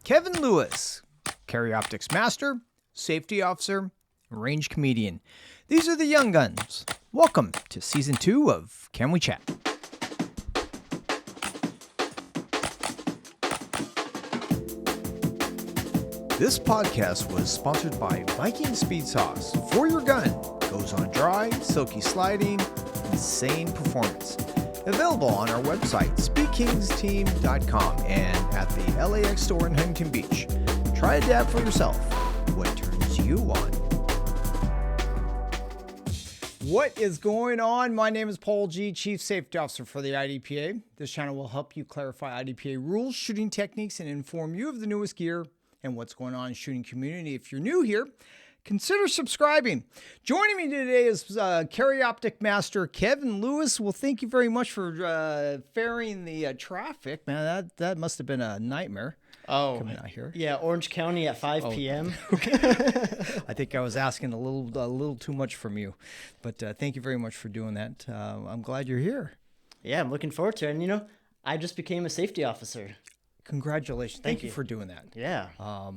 Kevin Lewis, carry optics master, safety officer, range comedian. These are the young guns. Welcome to season 2 of Can We Chat? This podcast was sponsored by Viking Speed Sauce. For your gun, goes on dry, silky sliding, insane performance. Available on our website, speedkingsteam.com, and at the LAX store in Huntington Beach. Try a dab for yourself. What turns you on? What is going on? My name is Paul G., Chief Safety Officer for the IDPA. This channel will help you clarify IDPA rules, shooting techniques, and inform you of the newest gear and what's going on in the shooting community. If you're new here, consider subscribing. Joining me today is carry optic master Kevin Lewis. Well, thank you very much for ferrying the traffic, man. That must have been a nightmare. Oh, coming out here. Yeah, Orange County at 5 p.m. Okay. I think I was asking a little too much from you, but thank you very much for doing that. I'm glad you're here. Yeah, I'm looking forward to it. And I just became a safety officer. Congratulations. Thank you for doing that. Yeah.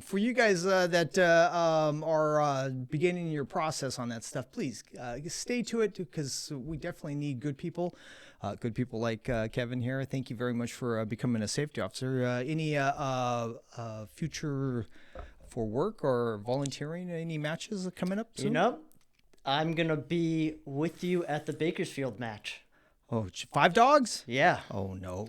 For you guys that are beginning your process on that stuff, please stay to it because we definitely need good people like Kevin here. Thank you very much for becoming a safety officer. Any future for work or volunteering? Any matches coming up soon? I'm going to be with you at the Bakersfield match. Oh, 5 dogs? Yeah. Oh, no.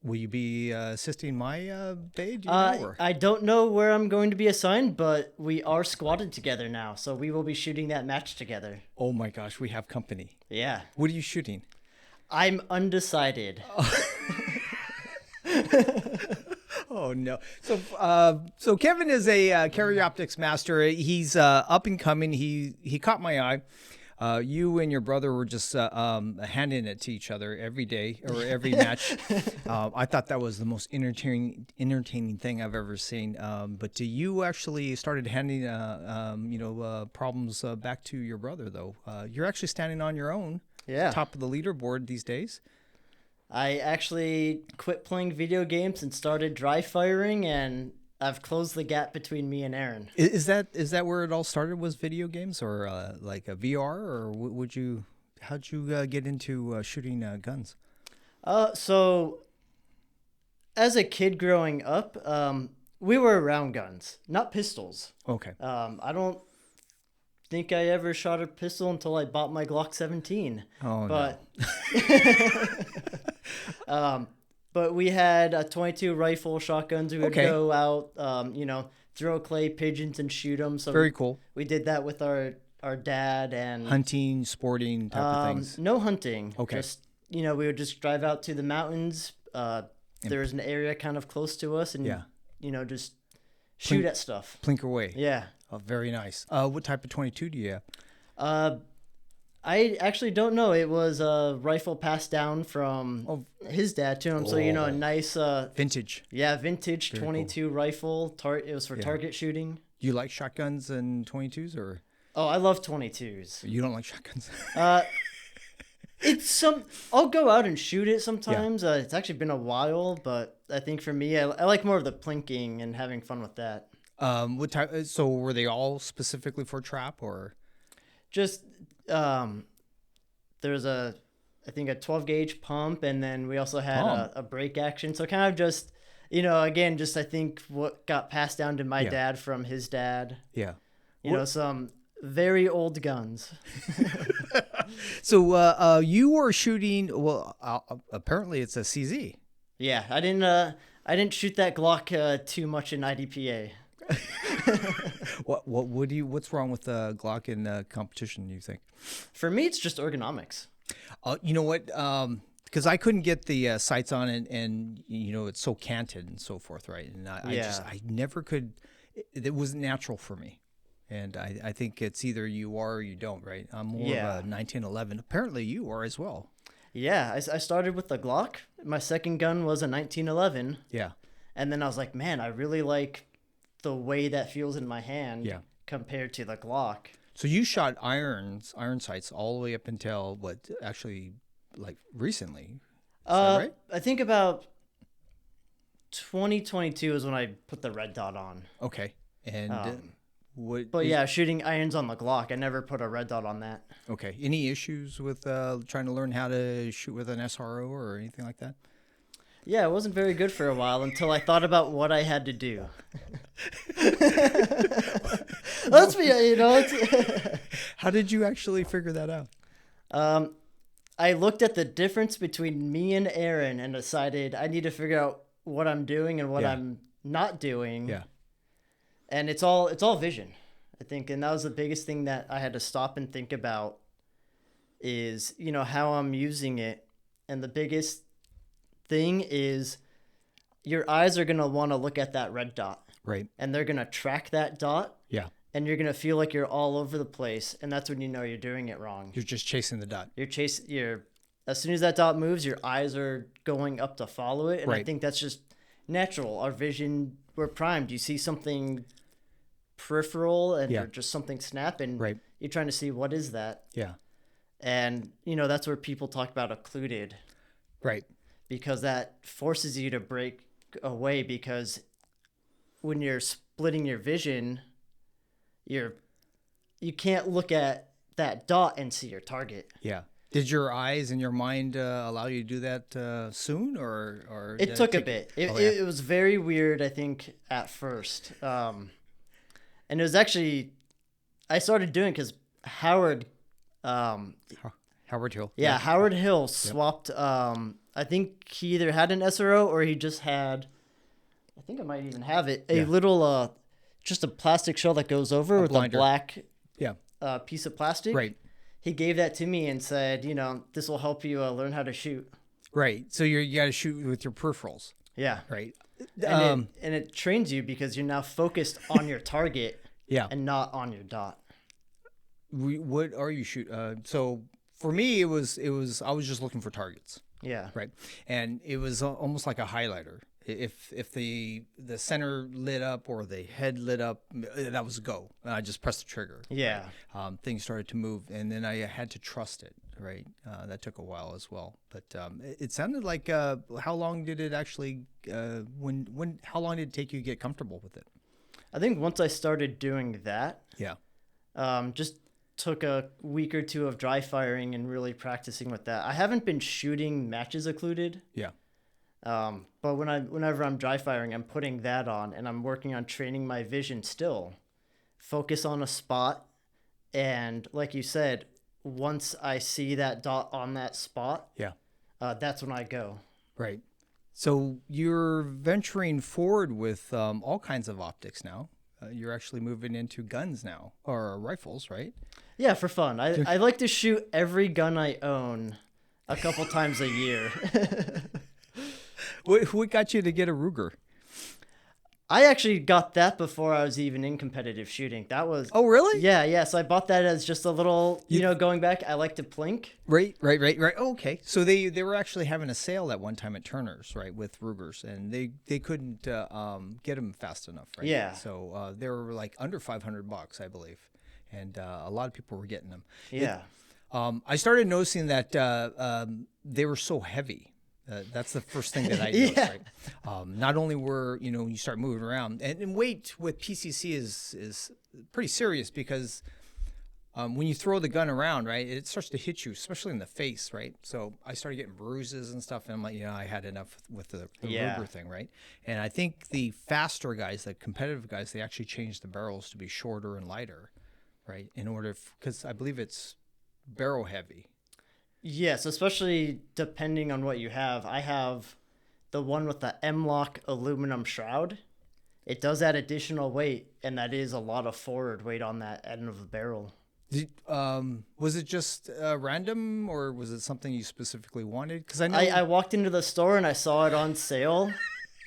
Will you be assisting my bae? Do you know, I don't know where I'm going to be assigned, but we are squatted together now, so we will be shooting that match together. Oh my gosh, we have company. Yeah. What are you shooting? I'm undecided. Oh no! So Kevin is a carry optics master. He's up and coming. He caught my eye. You and your brother were just handing it to each other every day or every match. I thought that was the most entertaining thing I've ever seen. But you actually started handing problems back to your brother, though. You're actually standing on your own. Yeah. Top of the leaderboard these days. I actually quit playing video games and started dry firing, and I've closed the gap between me and Aaron. Is that where it all started? Was video games or like a VR, or how'd you get into shooting guns? So as a kid growing up, we were around guns, not pistols. Okay. I don't think I ever shot a pistol until I bought my Glock 17. Oh, but but we had a 22 rifle shotguns. We would go out, throw clay pigeons and shoot them. So very cool. We did that with our dad and hunting, sporting type of things. No hunting. Okay. Just we would just drive out to the mountains. There was an area kind of close to us, and just shoot at stuff. Plink away. Yeah. Oh, very nice. What type of 22 do you have? I actually don't know. It was a rifle passed down from his dad to him. So, a nice... vintage. Yeah, vintage very 22 cool. Rifle. It was for target shooting. Do you like shotguns and 22s or? Oh, I love 22s. You don't like shotguns? I'll go out and shoot it sometimes. Yeah. It's actually been a while, but I think for me, I like more of the plinking and having fun with that. What type? So were they all specifically for trap or? Just... there's I think a 12 gauge pump, and then we also had a break action. So kind of just, again, just I think what got passed down to my dad from his dad. Yeah. Some very old guns. So you were shooting, apparently it's a CZ. Yeah, I didn't shoot that Glock too much in IDPA. What's wrong with the Glock in competition, you think? For me, it's just ergonomics. You know what? Because I couldn't get the sights on it, and it's so canted and so forth, right? And I never could. It wasn't natural for me, and I think it's either you are or you don't, right? I'm more of a 1911. Apparently, you are as well. Yeah, I started with the Glock. My second gun was a 1911. Yeah, and then I was like, man, I really like the way that feels in my hand compared to the Glock. So you shot iron sights all the way up until recently? Is that right? I think about 2022 is when I put the red dot on. Okay. And what? But yeah, shooting irons on the Glock. I never put a red dot on that. Okay. Any issues with trying to learn how to shoot with an SRO or anything like that? Yeah, it wasn't very good for a while until I thought about what I had to do. Let's be, How did you actually figure that out? I looked at the difference between me and Aaron and decided I need to figure out what I'm doing and what I'm not doing. Yeah. And it's all vision, I think. And that was the biggest thing that I had to stop and think about is, how I'm using it. And the biggest thing is your eyes are going to want to look at that red dot. Right. And they're going to track that dot. Yeah. And you're going to feel like you're all over the place. And that's when you know you're doing it wrong. You're just chasing the dot. As soon as that dot moves, your eyes are going up to follow it. And Right. I think that's just natural. Our vision, we're primed. You see something peripheral and or just something snap and you're trying to see what is that. Yeah. And, that's where people talk about occluded. Right. Because that forces you to break away because when you're splitting your vision, you can't look at that dot and see your target. Yeah. Did your eyes and your mind allow you to do that soon, or it took a bit? It was very weird, I think, at first. And it was actually I started doing because Howard Hill. Yeah, Howard Hill swapped. I think he either had an SRO or he just had. I think I might even have it. A little, just a plastic shell that goes over with a black piece of plastic. Right. He gave that to me and said, this will help you learn how to shoot. Right. So you got to shoot with your peripherals. Yeah. Right. And it trains you because you're now focused on your target. And not on your dot. What are you shooting? So for me, it was I was just looking for targets. Yeah. Right. And it was almost like a highlighter. If the center lit up or the head lit up, that was a go. And I just pressed the trigger. Yeah. Right? Things started to move, and then I had to trust it. Right. That took a while as well. But it sounded like how long did it actually? How long did it take you to get comfortable with it? I think once I started doing that. Yeah. Just took a week or two of dry firing and really practicing with that. I haven't been shooting matches occluded. Yeah. But whenever I'm dry firing, I'm putting that on and I'm working on training my vision still. Focus on a spot. And like you said, once I see that dot on that spot, that's when I go. Right. So you're venturing forward with all kinds of optics now. You're actually moving into guns now, or rifles, right? Yeah, for fun. I like to shoot every gun I own a couple times a year. What got you to get a Ruger? I actually got that before I was even in competitive shooting. That was... Oh, really? Yeah. So I bought that as just a little, going back, I like to plink. Right. Oh, okay. So they were actually having a sale at one time at Turner's, right, with Rugers, and they couldn't get them fast enough, right? Yeah. So they were like under $500, I believe, and a lot of people were getting them. Yeah. I started noticing that they were so heavy. That's the first thing that I noticed, right? Not only were, when you start moving around, and weight with PCC is pretty serious because when you throw the gun around, right, it starts to hit you, especially in the face, right? So I started getting bruises and stuff, and I'm like, I had enough with the Ruger thing, right? And I think the faster guys, the competitive guys, they actually changed the barrels to be shorter and lighter, right? In order, because I believe it's barrel heavy. Yes, especially depending on what you have. I have the one with the M-LOK aluminum shroud. It does add additional weight, and that is a lot of forward weight on that end of the barrel. Was it just random, or was it something you specifically wanted? Because I walked into the store and I saw it on sale,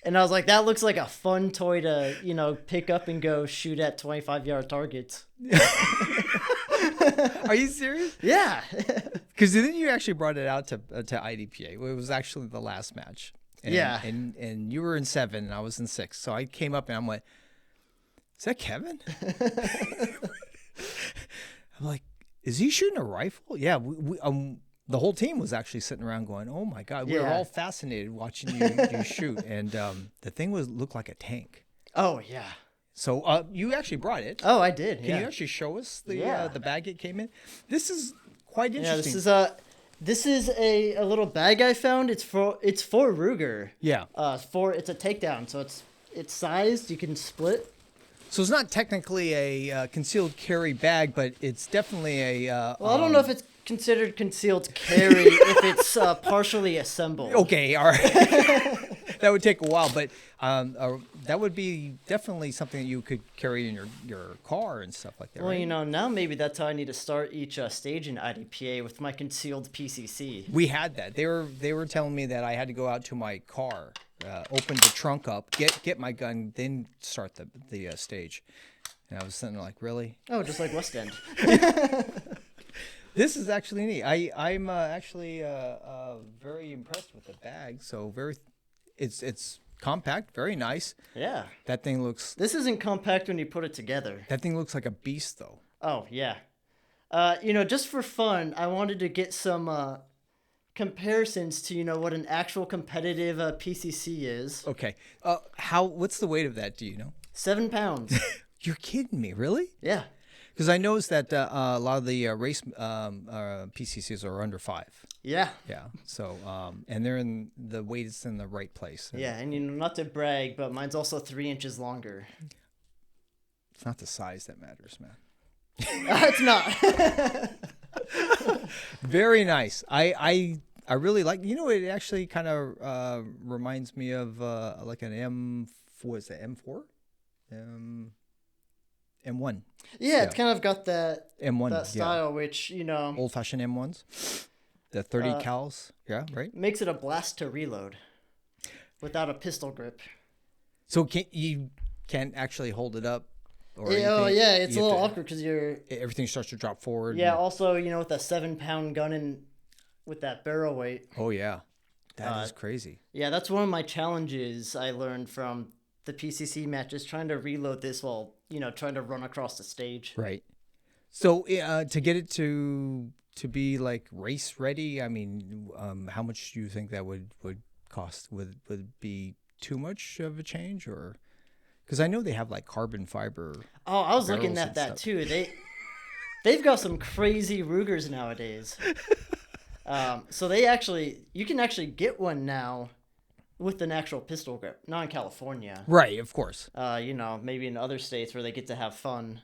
and I was like, that looks like a fun toy to, pick up and go shoot at 25-yard targets. Are you serious? Yeah. Because then you actually brought it out to IDPA. It was actually the last match. And, and you were in 7 and I was in 6. So I came up and I'm like, is that Kevin? I'm like, is he shooting a rifle? Yeah. the whole team was actually sitting around going, "Oh my God!" We were Yeah. all fascinated watching you shoot, and the thing looked like a tank. Oh yeah. So you actually brought it. Oh, I did. Can Yeah. you actually show us Yeah. the bag it came in? This is quite Yeah. interesting. This is a little bag I found. It's for Ruger. Yeah. It's a takedown, so it's sized. You can split. So it's not technically a concealed carry bag, but it's definitely a. Well, I don't know if it's considered concealed carry if it's partially assembled. Okay, all right. That would take a while, but that would be definitely something that you could carry in your car and stuff like that. Well, right? you know, now maybe that's how I need to start each stage in IDPA with my concealed PCC. We had that. They were telling me that I had to go out to my car, open the trunk up, get my gun, then start the stage. And I was sitting there like, really? Oh, just like West End. This is actually neat. I'm actually very impressed with the bag. So it's compact, very nice. Yeah. That thing looks This isn't compact when you put it together. like a beast though. Oh, yeah. You know, just for fun, I wanted to get some comparisons to, you know, what an actual competitive PCC is. Okay. What's the weight of that? Do you know? 7 pounds. You're kidding me, really? Yeah. Because I noticed that a lot of the race PCCs are under 5. Yeah. Yeah. So and they're in the weight is in the right place. Yeah, and you know, not to brag, but mine's also 3 inches longer. It's not the size that matters, man. It's not. Very nice. I really like. You know, it actually kind of reminds me of like an M. What is it? M4? M1. Yeah, it's kind of got that M1 style, which, you know, old fashioned M1s. The 30 cals. Yeah, right. makes it a blast to reload without a pistol grip. So you can't actually hold it up. Or Yeah, it's a you have little to- awkward because you're. Everything starts to drop forward. Yeah, also, you know, with a 7-pound gun and with that barrel weight. Oh yeah, that is crazy. Yeah, that's one of my challenges I learned from the PCC matches, trying to reload this while, you know, trying to run across the stage. Right. So to get it to be like race ready, I mean, how much do you think that would cost? Would it be too much of a change, or because I know they have like carbon fiber. Oh, I was looking barrels at that and too. They've got some crazy Rugers nowadays. So you can actually get one now with an actual pistol grip. Not in California. Right, of course. You know, maybe in other states where they get to have fun.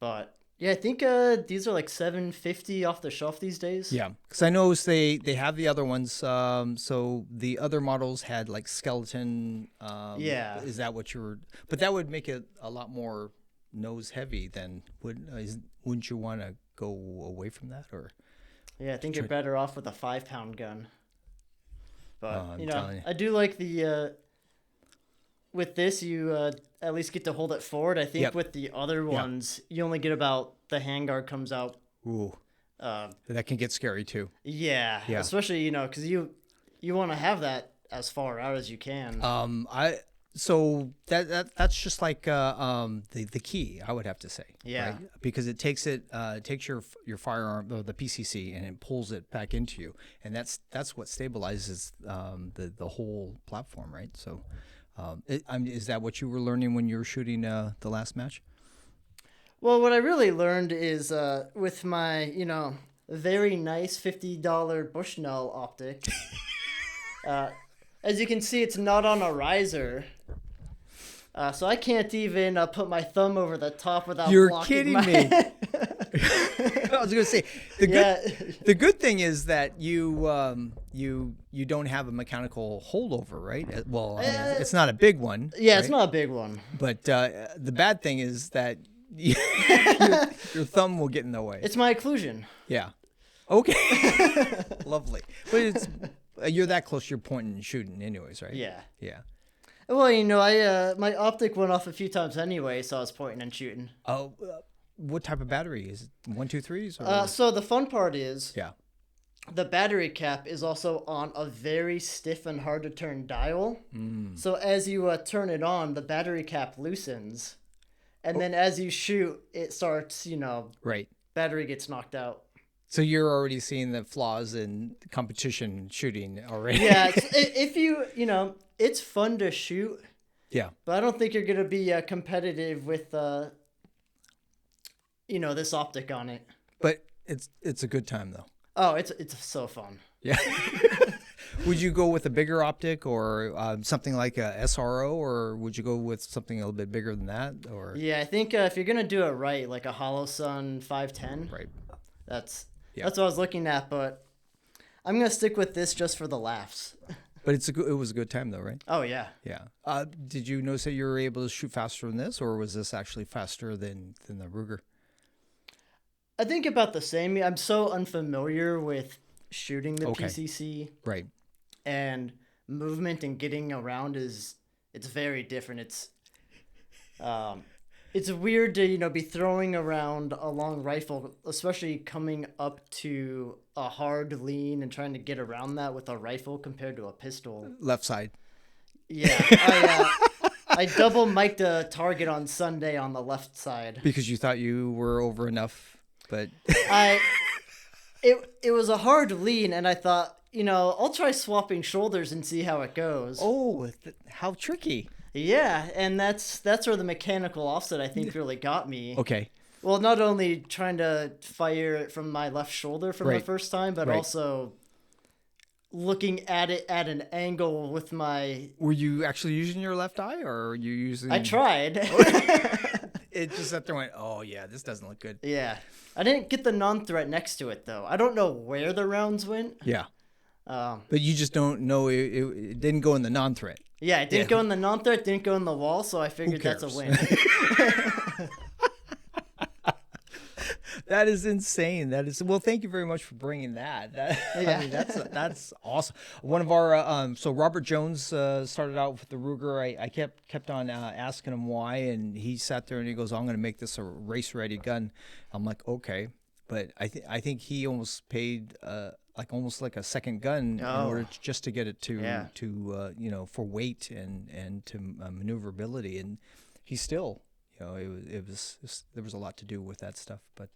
But yeah, I think these are like $750 off the shelf these days. Yeah, because I know they have the other ones. So the other models had like skeleton. Yeah. Is that what you were? But that would make it a lot more nose heavy. Then wouldn't you want to go away from that, or? Yeah, I think you're better off with a 5-pound gun. But I'm you know, telling you. I do like the. With this, you at least get to hold it forward. I think Yep. with the other ones, you only get about the handguard comes out. Ooh, that can get scary too. Yeah, Yeah. especially you know because you want to have that as far out as you can. So that's just like the key, I would have to say. Yeah. Right? Because it takes your firearm, or the PCC, and it pulls it back into you, and that's what stabilizes the whole platform, right? So, is that what you were learning when you were shooting the last match? Well, what I really learned is with my you know very nice $50 Bushnell optic. As you can see, it's not on a riser. So I can't even put my thumb over the top without You're blocking kidding my... me. I was gonna say the good thing is that you don't have a mechanical holdover, right? Well, I mean, it's not a big one. Yeah, right? it's not a big one. But the bad thing is that your thumb will get in the way. It's my occlusion. Yeah. Okay. Lovely. But it's you're that close. You're pointing and shooting, anyways, right? Yeah. Yeah. Well, you know, I my optic went off a few times anyway, so I was pointing and shooting. Oh, what type of battery is it? 1, 2, 3s? Or? So the fun part is, Yeah. the battery cap is also on a very stiff and hard to turn dial. So as you turn it on, the battery cap loosens, and then as you shoot, it starts. You know, Right. battery gets knocked out. So you're already seeing the flaws in competition shooting already. Yeah, if it's fun to shoot, Yeah. but I don't think you're gonna be competitive with this optic on it. But it's a good time though. Oh, it's so fun. Yeah. Would you go with a bigger optic or something like a SRO, or would you go with something a little bit bigger than that? Or Yeah, I think if you're gonna do it right, like a Hollow Sun 510, right. that's Yeah. what I was looking at. But I'm gonna stick with this just for the laughs. But it was a good time though, right? Oh yeah. Yeah. Did you notice that you were able to shoot faster than this, or was this actually faster than the Ruger? I think about the same. I'm so unfamiliar with shooting the Okay. PCC, Right. and movement and getting around it's very different. It's weird to be throwing around a long rifle, especially coming up to a hard lean and trying to get around that with a rifle compared to a pistol. Left side. Yeah, I double mic'd a target on Sunday on the left side. Because you thought you were over enough, but It was a hard lean, and I thought, I'll try swapping shoulders and see how it goes. oh, how tricky. Yeah, and that's where the mechanical offset I think really got me. Okay. Well, not only trying to fire it from my left shoulder from the Right. first time, but Right. also looking at it at an angle with my. Were you actually using your left eye, or are you using? I tried. It just sat there and went, oh yeah, this doesn't look good. Yeah, I didn't get the non-threat next to it though. I don't know where the rounds went. Yeah. But you just don't know it didn't go in the non-threat. Yeah, it didn't Yeah. go in the non-threat, didn't go in the wall, so I figured that's a cares? win. That is insane. That is well. Thank you very much for bringing that. Yeah. I mean, that's awesome. One of our so Robert Jones started out with the Ruger. I kept on asking him why, and he sat there and he goes, "I'm going to make this a race ready gun." I'm like, okay, but I think he almost paid almost like a second gun in order just to get it to for weight and to maneuverability, and he still. It was there was a lot to do with that stuff, but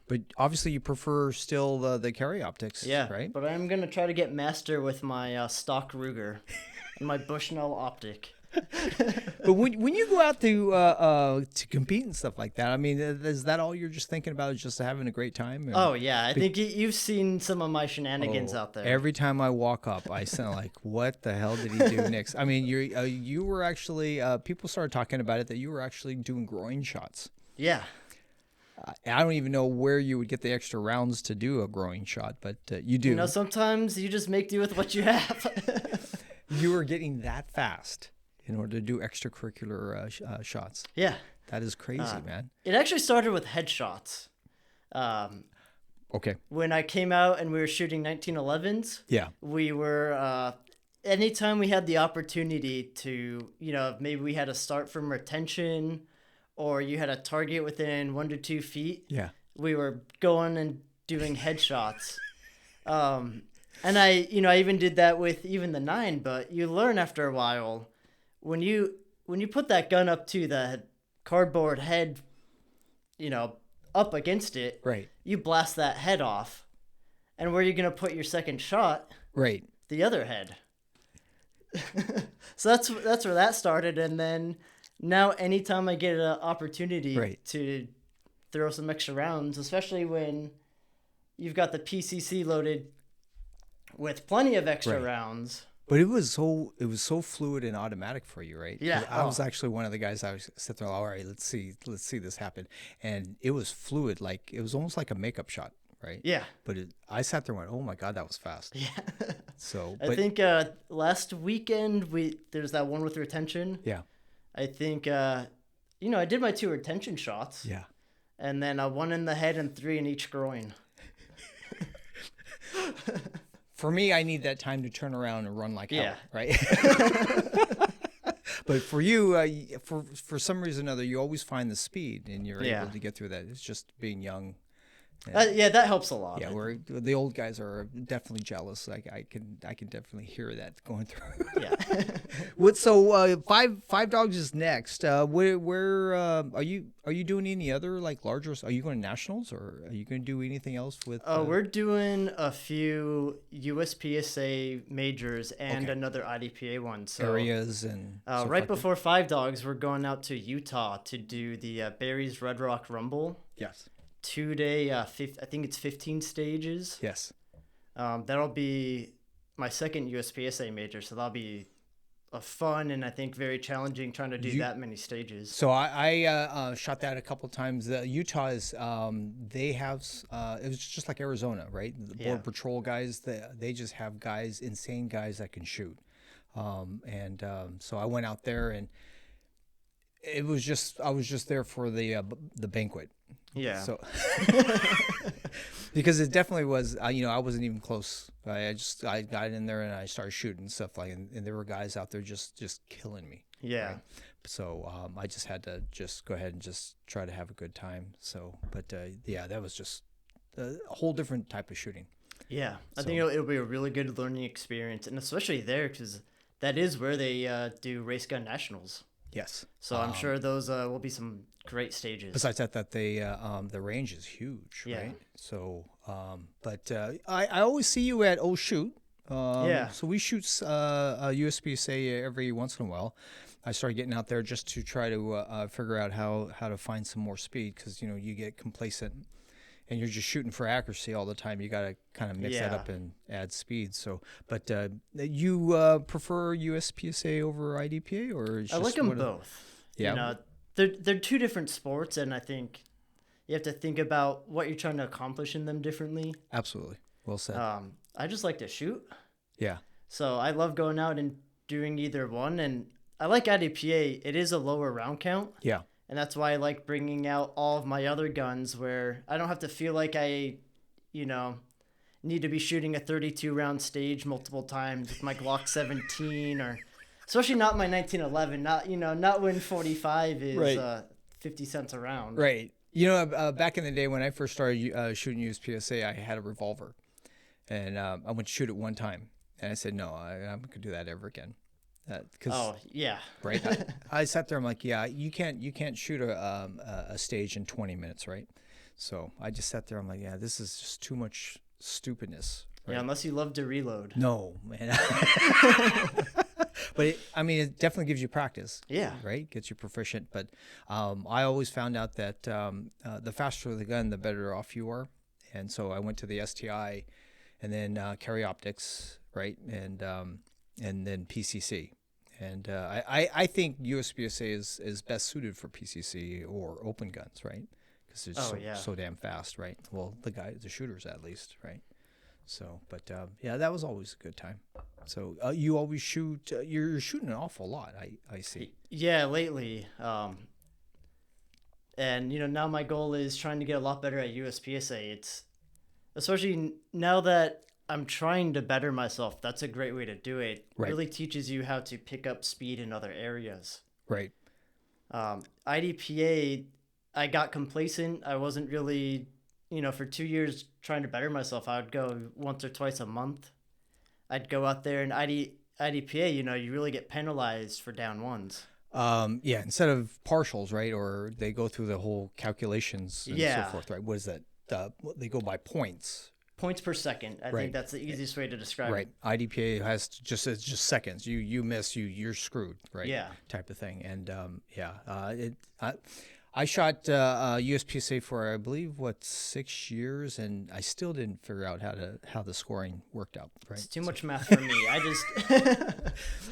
but obviously you prefer still the carry optics, Yeah, right? but I'm gonna try to get master with my stock Ruger and my Bushnell optic. But when you go out to compete and stuff like that, I mean, is that all you're just thinking about? Is just having a great time? Oh yeah, I think you've seen some of my shenanigans out there. Every time I walk up, I sound like, what the hell did he do next? I mean, you were actually people started talking about it that you were actually doing groin shots. Yeah. I don't even know where you would get the extra rounds to do a groin shot, but you do. Sometimes you just make do with what you have. You were getting that fast in order to do extracurricular shots. Yeah. That is crazy, man. It actually started with headshots. Okay. When I came out and we were shooting 1911s, Yeah. we were anytime we had the opportunity to, maybe we had to start from retention or you had a target within 1 to 2 feet. Yeah. We were going and doing headshots. And I even did that with even the 9, but you learn after a while when you put that gun up to the cardboard head, up against it, Right. you blast that head off. And where are you going to put your second shot? Right. The other head. So that's where that started. And then now anytime I get an opportunity to throw some extra rounds, especially when you've got the PCC loaded with plenty of extra rounds. But it was so fluid and automatic for you, right? Yeah. I was actually one of the guys. I was sitting there, all right, let's see this happen, and it was fluid, like it was almost like a makeup shot, right? Yeah. But I sat there and went, oh my god, that was fast. Yeah. So I think last weekend there's that one with retention. Yeah. I think I did my 2 retention shots. Yeah. And then 1 in the head and 3 in each groin. For me, I need that time to turn around and run like hell, right? But for you, for some reason or other, you always find the speed and you're able to get through that. It's just being young Yeah, that helps a lot. Yeah, we're the old guys are definitely jealous. Like I can definitely hear that going through. Yeah. What so five dogs is next. Where are you doing any other like larger? Are you going to nationals or are you going to do anything else with? We're doing a few USPSA majors and Okay. another IDPA one. So Areas and stuff right like that? before Five Dogs, we're going out to Utah to do the Barry's Red Rock Rumble. Yes. 2 day, I think it's 15 stages. Yes. That'll be my second USPSA major, so that'll be a fun and I think very challenging trying to do that many stages. So I shot that a couple times. Utah is they have it was just like Arizona, right? The Border Patrol guys, they just have guys, insane guys that can shoot. So I went out there and I was just there for the banquet. Yeah. So because it definitely was, I wasn't even close. I got in there and I started shooting stuff like, and there were guys out there just killing me. Yeah. Right? So I just had to just go ahead and just try to have a good time. So, but yeah, that was just a whole different type of shooting. Yeah, I think it'll be a really good learning experience, and especially there because that is where they do race gun nationals. Yes. So I'm sure those will be some great stages. Besides that they the range is huge, Yeah. right? So, but I always see you at Oh Shoot. Yeah. So we shoot USPSA every once in a while. I started getting out there just to try to figure out how to find some more speed because you get complacent and you're just shooting for accuracy all the time. You got to kind of mix that up and add speed. So, but you prefer USPSA over IDPA or I like them both. Yeah. They're two different sports, and I think you have to think about what you're trying to accomplish in them differently. Absolutely. Well said. I just like to shoot. Yeah. So I love going out and doing either one, and I like IDPA. It is a lower round count. Yeah. And that's why I like bringing out all of my other guns where I don't have to feel like I, need to be shooting a 32 round stage multiple times with my Glock 17 or especially not my 1911, not when 45 is 50 cents a round. Right. Back in the day when I first started shooting USPSA, I had a revolver and I went to shoot it one time and I said, no, I'm not going to do that ever again. Right. I sat there. I'm like, yeah, you can't shoot a stage in 20 minutes, right? So I just sat there. I'm like, yeah, this is just too much stupidness. Right? Yeah, unless you love to reload. No, man. But it definitely gives you practice. Yeah. Right. Gets you proficient. But I always found out that the faster the gun, the better off you are. And so I went to the STI, and then Carry Optics, right, and then PCC. And I think USPSA is best suited for PCC or open guns, right? Because it's so damn fast, right? Well, the shooters at least, right? So, but that was always a good time. So you always shoot. You're shooting an awful lot. I see. Yeah, lately. And now my goal is trying to get a lot better at USPSA. It's especially now that I'm trying to better myself. That's a great way to do it. Right. Really teaches you how to pick up speed in other areas. Right. IDPA, I got complacent. I wasn't really, for 2 years trying to better myself. I would go once or twice a month. I'd go out there and IDPA, you really get penalized for down ones. Instead of partials, right? Or they go through the whole calculations and so forth, right? What is that? They go by points. Points per second. I think that's the easiest way to describe it. Right. IDPA has it's just seconds. You miss, you're screwed, right? Yeah. Type of thing. And I shot USPSA for I believe 6 years, and I still didn't figure out how the scoring worked out. Right. It's too much math for me. I just.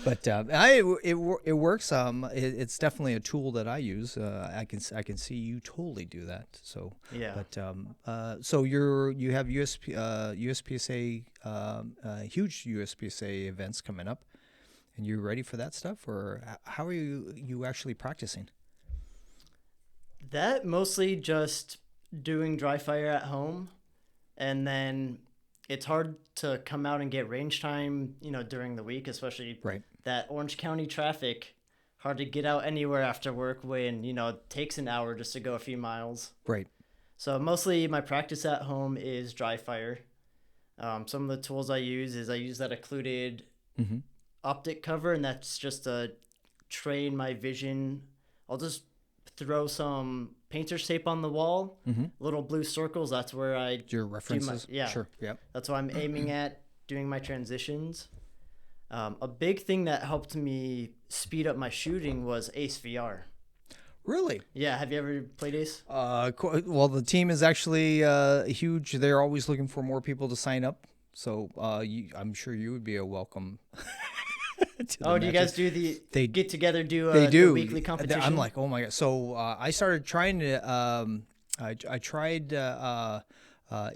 But it works. It's definitely a tool that I use. I can see you totally do that. So Yeah. But so you have USPSA huge USPSA events coming up, and you're ready for that stuff, or how are you actually practicing? That mostly just doing dry fire at home, and then it's hard to come out and get range time, during the week, especially that Orange County traffic. Hard to get out anywhere after work when, it takes an hour just to go a few miles. Right. So mostly my practice at home is dry fire. Some of the tools I use that occluded Mm-hmm. optic cover, and that's just to train my vision. I'll just throw some painter's tape on the wall, Mm-hmm. little blue circles. That's where I Your references? yeah. Sure. Yep. That's what I'm aiming at doing my transitions. A big thing that helped me speed up my shooting was Ace VR. Really? Yeah, have you ever played Ace? Well, the team is actually huge. They're always looking for more people to sign up. So I'm sure you would be a welcome. To the Oh, do you guys matches. do the They get together do They the do. weekly competition? I'm like, oh my god. So I started trying to. I tried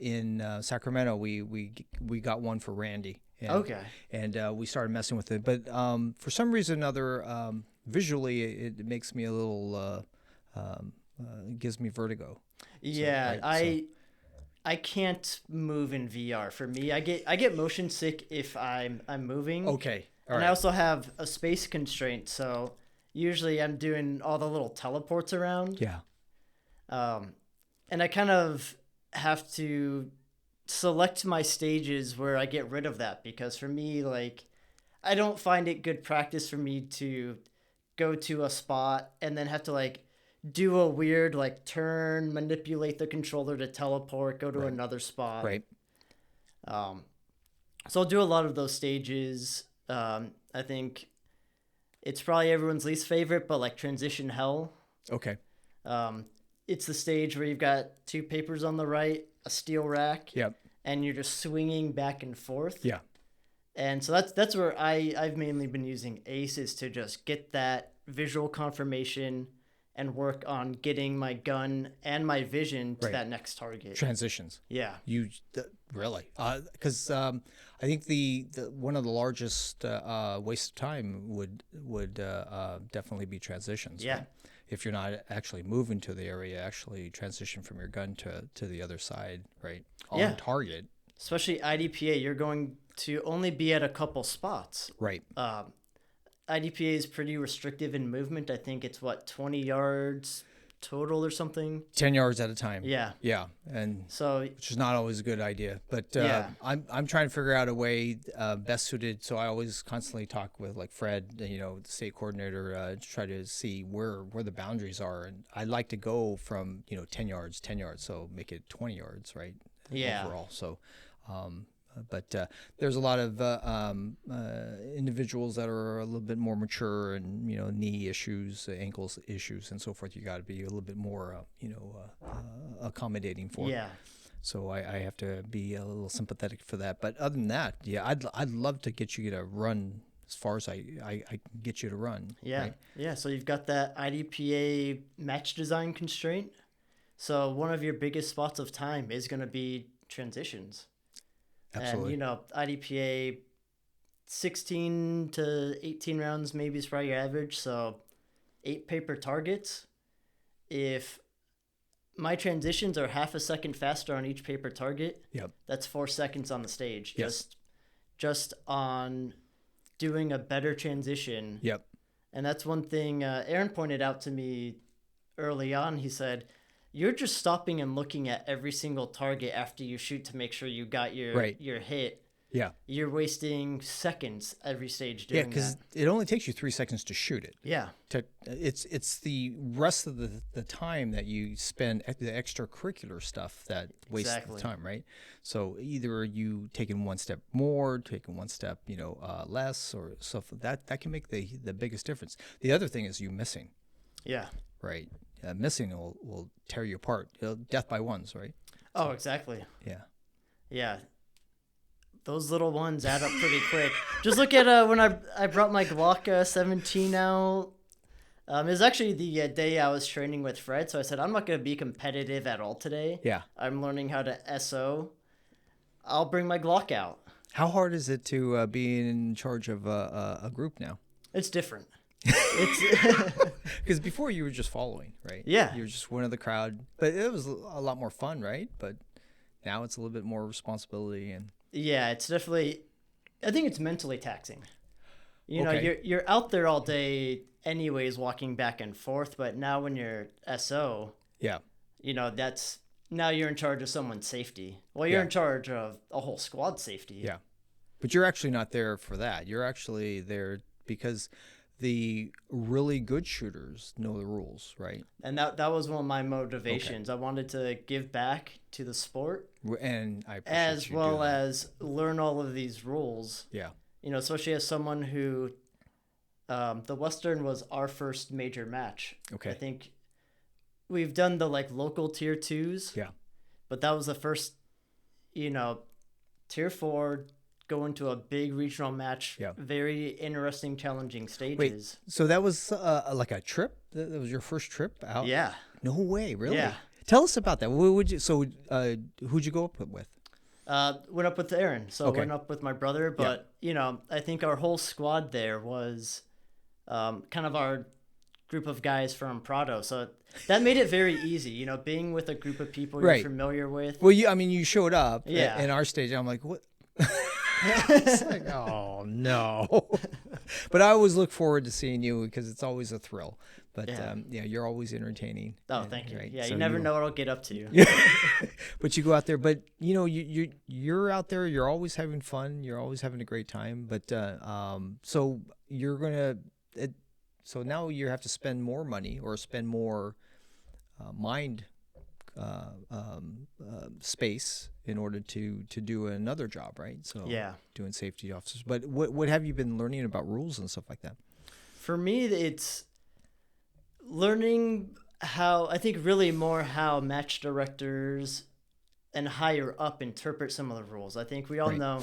in Sacramento. We got one for Randy. And, Okay. And we started messing with it, but for some reason or other, visually it makes me a little. Gives me vertigo. Yeah, right, so- I can't move in VR. For me, I get motion sick if I'm moving. Okay. All And right. I also have a space constraint, so usually I'm doing all the little teleports around. Yeah. And I kind of have to select my stages where I get rid of that, because for me, like, I don't find it good practice for me to go to a spot and then have to like do a weird like turn, manipulate the controller to teleport, go to another spot. Right. So I'll do a lot of those stages. I think it's probably everyone's least favorite, but like transition hell. Okay. It's the stage where you've got two papers on the right, a steel rack, Yep. and you're just swinging back and forth. Yeah. And so that's where I've mainly been using aces to just get that visual confirmation and work on getting my gun and my vision to Right. that next target. Transitions. Yeah. Really? Because I think the one of the largest waste of time would definitely be transitions. Yeah. Right? If you're not actually moving to the area, actually transition from your gun to the other side, right? On Yeah. target. Especially IDPA, you're going to only be at a couple spots. Right. IDPA is pretty restrictive in movement. I think it's 20 yards total or something. 10 yards at a time. Yeah. Yeah. And So which is not always a good idea. But Yeah. I'm trying to figure out a way best suited. So I always constantly talk with like Fred, the state coordinator, to try to see where the boundaries are. And I like to go from 10 yards, so make it 20 yards, right? Yeah. Overall. So. But there's a lot of individuals that are a little bit more mature and knee issues, ankles issues, and so forth. You got to be a little bit more accommodating for. yeah. So I have to be a little sympathetic for that. But other than that, yeah, I'd love to get you to run as far as I can get you to run. Yeah. Right? Yeah. So you've got that IDPA match design constraint. So one of your biggest spots of time is going to be transitions. Absolutely. And, IDPA 16 to 18 rounds maybe is probably your average. So 8 paper targets. If my transitions are half a second faster on each paper target, Yep. that's 4 seconds on the stage. Yes. Just on doing a better transition. Yep. And that's one thing Aaron pointed out to me early on. He said, you're just stopping and looking at every single target after you shoot to make sure you got your hit. Yeah. You're wasting seconds every stage Yeah, doing because that. it only takes you 3 seconds to shoot it. Yeah. It's the rest of the time that you spend the extracurricular stuff that wastes Exactly. the time, right? So either you taking one step more, taking one step less, or stuff that can make the biggest difference. The other thing is you missing, Yeah. right? Missing will tear you apart. Death by ones, right? Oh, exactly. Yeah. Yeah. Those little ones add up pretty quick. Just look at when I brought my Glock 17 out. It was actually the day I was training with Fred, so I said, I'm not going to be competitive at all today. Yeah. I'm learning how to SO. I'll bring my Glock out. How hard is it to be in charge of a group now? It's different. It's Because before you were just following, right? Yeah. You were just one of the crowd, but it was a lot more fun, right? But now it's a little bit more responsibility and. Yeah, it's definitely. I think it's mentally taxing. Okay. You're out there all day, anyways, walking back and forth. But now when you're SO, Yeah. that's now you're in charge of someone's safety. Well, you're Yeah. in charge of a whole squad safety. Yeah. But you're actually not there for that. You're actually there because the really good shooters know the rules, right? And that was one of my motivations. I wanted to give back to the sport And I appreciate as you well doing that. as learn all of these rules. Yeah. You know, especially as someone who, the Western was our first major match. Okay. I think we've done the like local tier 2s. Yeah. But that was the first, you know, tier 4 going to a big regional match. Yeah. Very interesting, challenging Wait, stages. so that was like a trip? That was your first trip out? Yeah. No way, really? Yeah. Tell us about that. What would you? So, who'd you go up with? Went up with Aaron. So Okay. went up with my brother. But, you know, I think our whole squad there was kind of our group of guys from Prado. So that made it very easy, you know, being with a group of people you're Right. familiar with. Well, you showed up Yeah. in our stage. I'm like, what? It's like, oh no. But I always look forward to seeing you because it's always a thrill. But Yeah. you're always entertaining. Oh, thank you. Right? Yeah, So you never know what I'll get up to. But you go out there. But you're out there. You're always having fun. You're always having a great time. But so you're gonna. So now you have to spend more money or spend more mind space in order to do another job, right? So Yeah. doing safety officers. But what have you been learning about rules and stuff like that? For me, it's learning how, I think really more how match directors and higher up interpret some of the rules. I think we all Right. know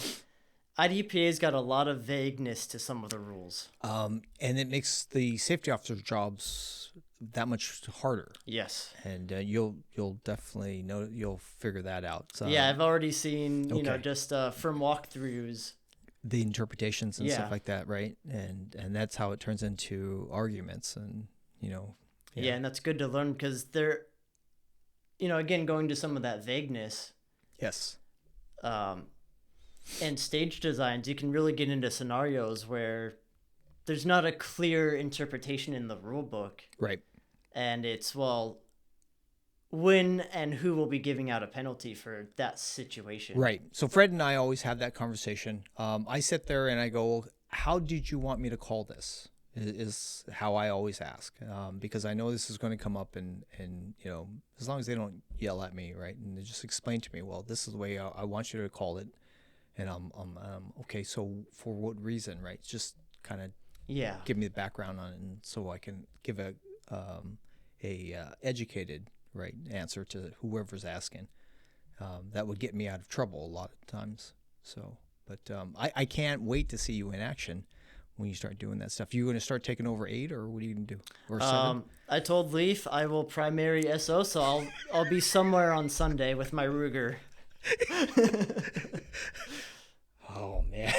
IDPA's got a lot of vagueness to some of the rules. And it makes the safety officer jobs that much harder. Yes. And you'll definitely know, you'll figure that out. So Yeah, I've already seen, you know, Okay. just from walkthroughs. the interpretations and Yeah. stuff like that, right? And that's how it turns into arguments, and Yeah, and that's good to learn because they're, you know, again, going to some of that vagueness yes, and stage designs, you can really get into scenarios where there's not a clear interpretation in the rule book. right, And it's, well, when and who will be giving out a penalty for that situation. right. So Fred and I always have that conversation. I sit there and I go, "How did you want me to call this?" Is how I always ask, because I know this is going to come up, and as long as they don't yell at me, right, and they just explain to me, well, this is the way I want you to call it, and I'm okay. So for what reason, right? Just kind of Yeah. give me the background on it, and so I can give a educated right answer to whoever's asking. That would get me out of trouble a lot of times. So, but I can't wait to see you in action when you start doing that stuff. You going to start taking over 8, or what are you going to do? Or 7? I told Leaf I will primary SO, so I'll be somewhere on Sunday with my Ruger. Oh man.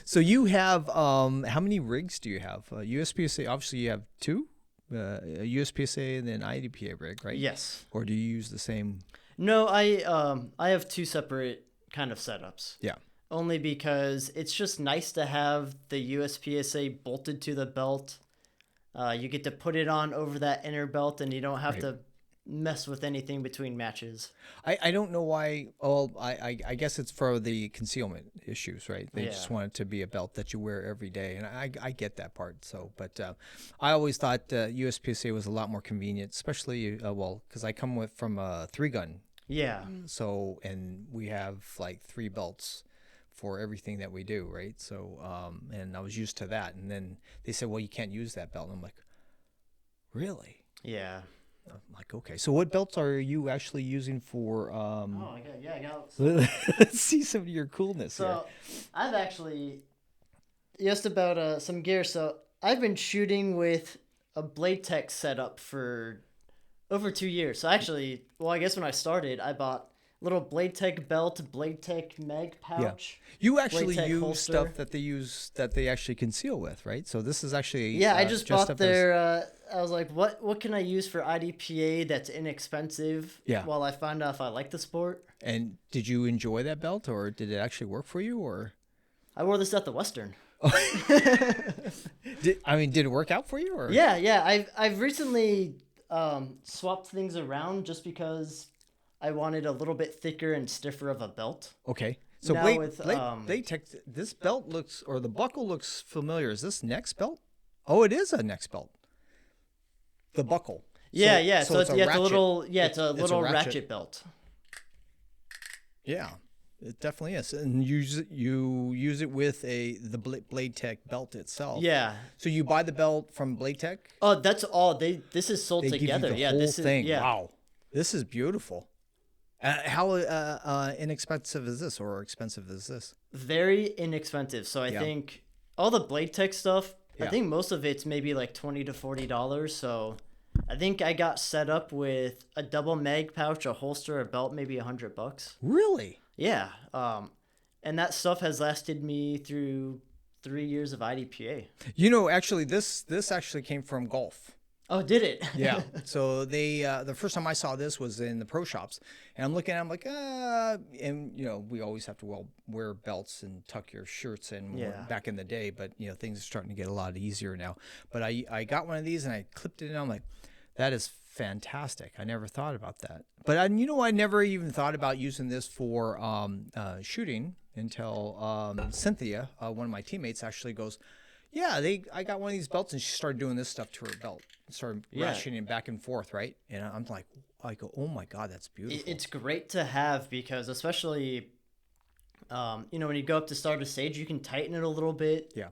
So you have how many rigs do you have? USPSA, obviously you have 2, USPSA and then IDPA rig, right? Yes. Or do you use the same? No, I have 2 separate kind of setups. Yeah. Only because it's just nice to have the USPSA bolted to the belt. You get to put it on over that inner belt, and you don't have Right. to mess with anything between matches. I don't know why. Well, I guess it's for the concealment issues, right? They just Yeah. want it to be a belt that you wear every day, and I get that part. So, but I always thought USPSA was a lot more convenient, especially because I come from a 3-gun. Yeah. So, and we have like 3 belts for everything that we do, right? So, and I was used to that, and then they said, well, you can't use that belt, and I'm like, really? Yeah. I'm like, okay. So what belts are you actually using for? Oh, I got. Let's see some of your coolness here. So, I've actually just about some gear. So, I've been shooting with a Blade Tech setup for over 2 years. So, actually, well, I guess when I started, I bought a little Blade Tech belt, Blade Tech mag pouch. You actually Tech use holster. stuff that they actually conceal with, right? So this is actually Yeah, I just dressed bought up as- their. I was like, what can I use for IDPA that's inexpensive? Yeah. While I find out if I like the sport. And did you enjoy that belt, or did it actually work for you, or? I wore this at the Western. Did it work out for you, or? Yeah. I've recently swapped things around just because I wanted a little bit thicker and stiffer of a belt. Okay. So Now with, latex, this belt looks, or the buckle looks familiar. Is this next belt? Oh, it is a next belt. The buckle. Yeah, yeah. So it's, a yeah, it's a ratchet. little, yeah, it's a It's a little ratchet. ratchet belt. Yeah, it definitely is. And you use it with the Blade Tech belt itself. Yeah. So you buy the belt from Blade Tech? Oh, that's all. This is sold They together. give you the Yeah, whole this thing. is, yeah. Wow, this is beautiful. How inexpensive is this, or expensive is this? Very inexpensive. So I Yeah. think all the Blade Tech stuff, I Yeah. think most of it's maybe like $20 to $40. So I think I got set up with a double mag pouch, a holster, a belt, maybe $100. Really? Yeah. And that stuff has lasted me through 3 years of IDPA. You know, actually, this actually came from golf. Oh, did it? Yeah. So they the first time I saw this was in the pro shops, and I'm looking at it, I'm like, and you know, we always have to wear belts and tuck your shirts in Yeah. back in the day, but you know, things are starting to get a lot easier now. But I got one of these and I clipped it in. I'm like, that is fantastic. I never thought about that. But you know, I never even thought about using this for shooting until Cynthia, one of my teammates, actually goes, yeah, I got one of these belts, and she started doing this stuff to her belt, started Yeah. ratcheting it back and forth, right? And I'm like, I go, oh my god, that's beautiful. It's great to have because especially, you know, when you go up to start a stage, you can tighten it a little bit. Yeah.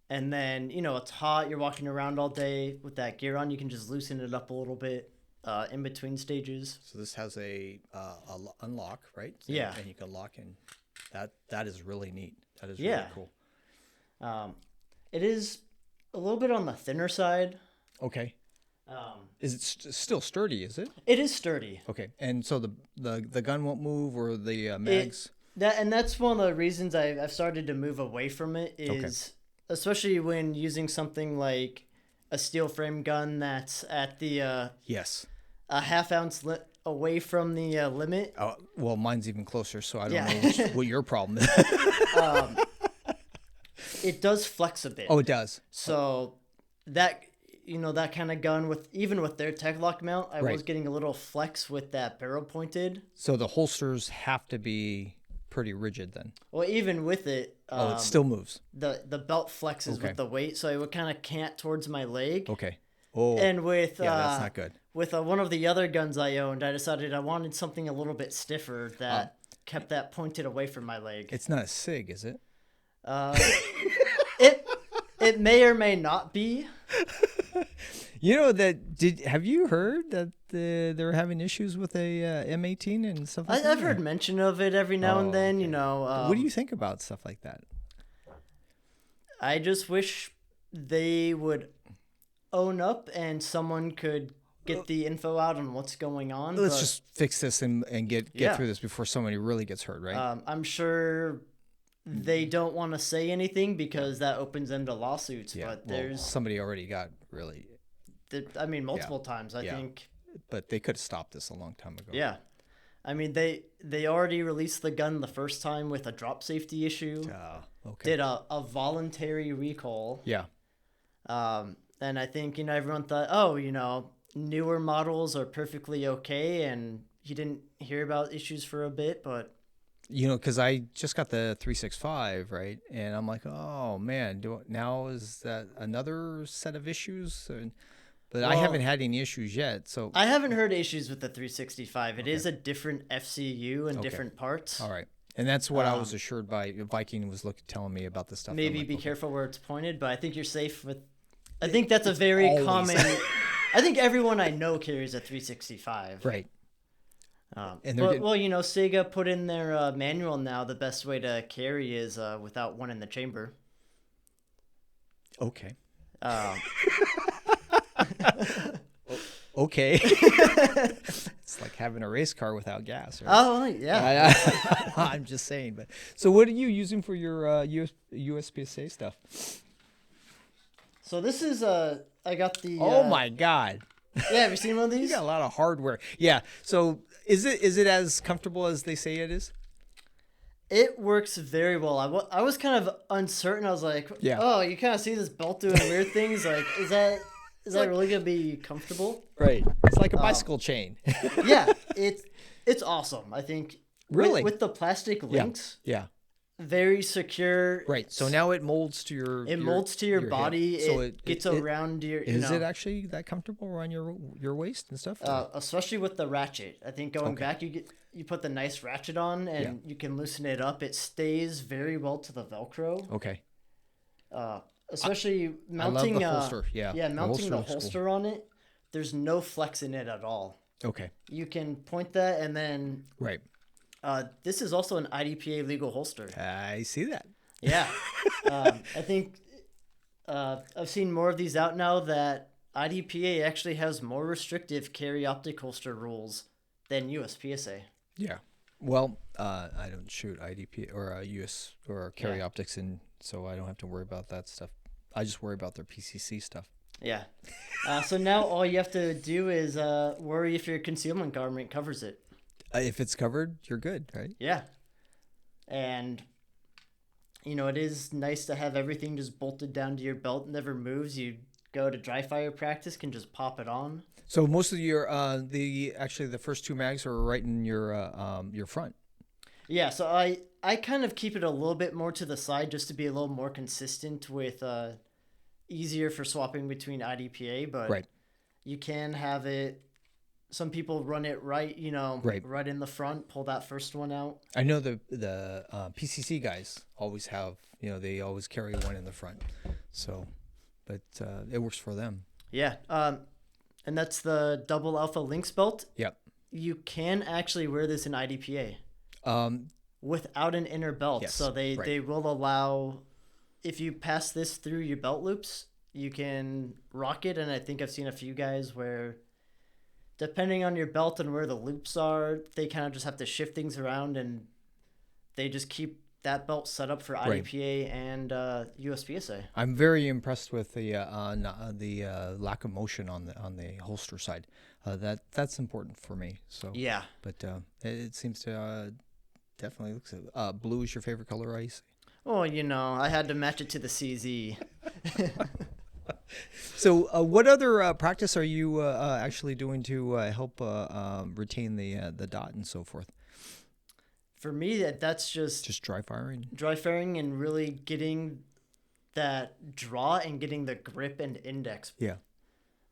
And then, you know, it's hot. You're walking around all day with that gear on. You can just loosen it up a little bit in between stages. So this has a unlock, right? Yeah. And you can lock in. That is really neat. That is Yeah. really cool. It is a little bit on the thinner side. Okay. Is it still sturdy? Is it? It is sturdy. Okay. And so the gun won't move, or the mags. That's one of the reasons I've started to move away from it is especially when using something like a steel frame gun that's at the Yes. a half ounce away from the limit. Oh, well, mine's even closer, so I don't Yeah. know what your problem is. It does flex a bit. Oh, it does. So that, you know, that kind of gun even with their tech lock mount, I Right. was getting a little flex with that barrel pointed. So the holsters have to be pretty rigid then. Well, even with it, It still moves. the belt flexes Okay. with the weight, so it would kind of cant towards my leg. Okay. Oh, And with yeah, that's not good. with one of the other guns I owned, I decided I wanted something a little bit stiffer that kept that pointed away from my leg. It's not a SIG, is it? It may or may not be. You know have you heard that they're having issues with a M18 and stuff like that? I've heard mention of it every now and then. You know, What do you think about stuff like that? I just wish they would own up and someone could get the info out on what's going on. Let's but, just fix this and get Yeah. through this before somebody really gets hurt, right? I'm sure they don't want to say anything because that opens them to lawsuits. yeah. But Well, there's, somebody already got really, I mean, multiple times. I Yeah. think. but they could have stopped this a long time ago. Yeah. I mean, they already released the gun the first time with a drop safety issue. Okay. Did a voluntary recall. Yeah. And I think, you know, everyone thought, oh, you know, newer models are perfectly okay. And you didn't hear about issues for a bit, but You know, because I just got the 365, right? And I'm like, oh man, now is that another set of issues? But I Well, haven't had any issues yet. So I haven't heard issues with the 365. It is a different FCU and different parts. all right, and that's what I was assured by. Viking was telling me about this stuff. Maybe I'm like, be okay. careful where it's pointed, but I think you're safe with. I think that's a very always. common. I think everyone I know carries a 365. Right. And well, you know, Sega put in their manual now. The best way to carry is without one in the chamber. Okay. Um, Okay. It's like having a race car without gas. Right? oh yeah. I'm just saying. But so, what are you using for your USPSA stuff? So this is I got the. Oh my God. Yeah, have you seen one of You these? got a lot of hardware. Yeah. So is it as comfortable as they say it is? It works very well. I was kind of uncertain. I was like, Yeah. oh, you kind of see this belt doing weird things. Like, is that is that really gonna be comfortable? Right. It's like a bicycle chain. Yeah, it's awesome. I think Really? with the plastic links, Yeah. very secure. Right. So now it molds to your. It molds to your hip. body. So it gets around your. Is it actually that comfortable around your waist and stuff? Especially with the ratchet. I think going back, you put the nice ratchet on and you can loosen it up. It stays very well to the Velcro. Okay. Especially mounting I love the holster. Yeah. Mounting the holster on it. There's no flex in it at all. Okay. You can point that and then. Right. This is also an IDPA legal holster. I see that. Yeah. I think I've seen more of these out now that IDPA actually has more restrictive carry optic holster rules than USPSA. Yeah. Well, I don't shoot IDPA or US or carry optics, and so I don't have to worry about that stuff. I just worry about their PCC stuff. Yeah. So now all you have to do is worry if your concealment garment covers it. If it's covered, you're good, right? Yeah. And, it is nice to have everything just bolted down to your belt, never moves. You go to dry fire practice, can just pop it on. So most of your, the first two mags are right in your front. Yeah, so I kind of keep it a little bit more to the side just to be a little more consistent with easier for swapping between IDPA, but you can have it. Some people run it right in the front, pull that first one out. I know the PCC guys always have, they always carry one in the front. So, but it works for them. Yeah. And that's the double alpha links belt. Yep. You can actually wear this in IDPA without an inner belt. Yes, so they will allow, if you pass this through your belt loops, you can rock it. And I think I've seen a few guys where, depending on your belt and where the loops are, they kind of just have to shift things around, and they just keep that belt set up for IDPA and USPSA. I'm very impressed with the lack of motion on the holster side. That's important for me. So yeah, but it seems to definitely looks. Blue is your favorite color, I see. Oh, I had to match it to the CZ. So, what other practice are you actually doing to help retain the dot and so forth? For me, that's just dry firing. Dry firing and really getting that draw and getting the grip and index. Yeah.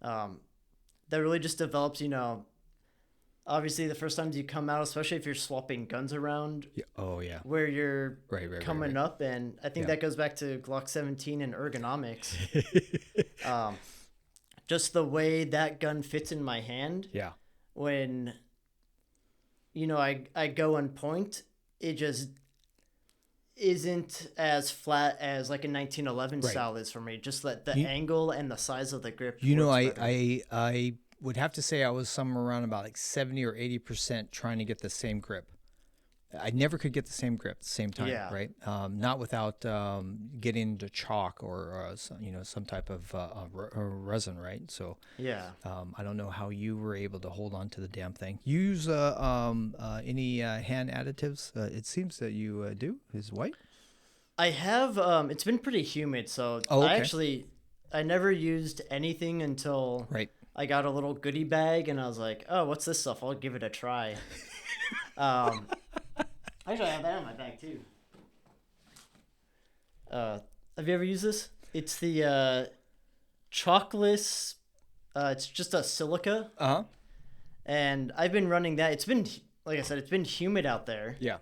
That really just develops, obviously the first times you come out, especially if you're swapping guns around. Yeah. Oh, yeah. Where you're coming up. And I think that goes back to Glock 17 and ergonomics. Just the way that gun fits in my hand. Yeah. When, I go and point, it just isn't as flat as like a 1911 style is for me. Just the angle and the size of the grip. I would have to say I was somewhere around about like 70 or 80% trying to get the same grip. I never could get the same grip at the same time, right? Not without getting into chalk or some type of resin, right? So I don't know how you were able to hold on to the damn thing. You use any hand additives? It seems that you do. Is white? I have. It's been pretty humid, so I never used anything until I got a little goodie bag, and I was like, oh, what's this stuff? I'll give it a try. Actually, I have that in my bag too. Have you ever used this? It's the Chalkless. It's just a silica. And I've been running that. It's been, like I said, it's been humid out there. Yeah.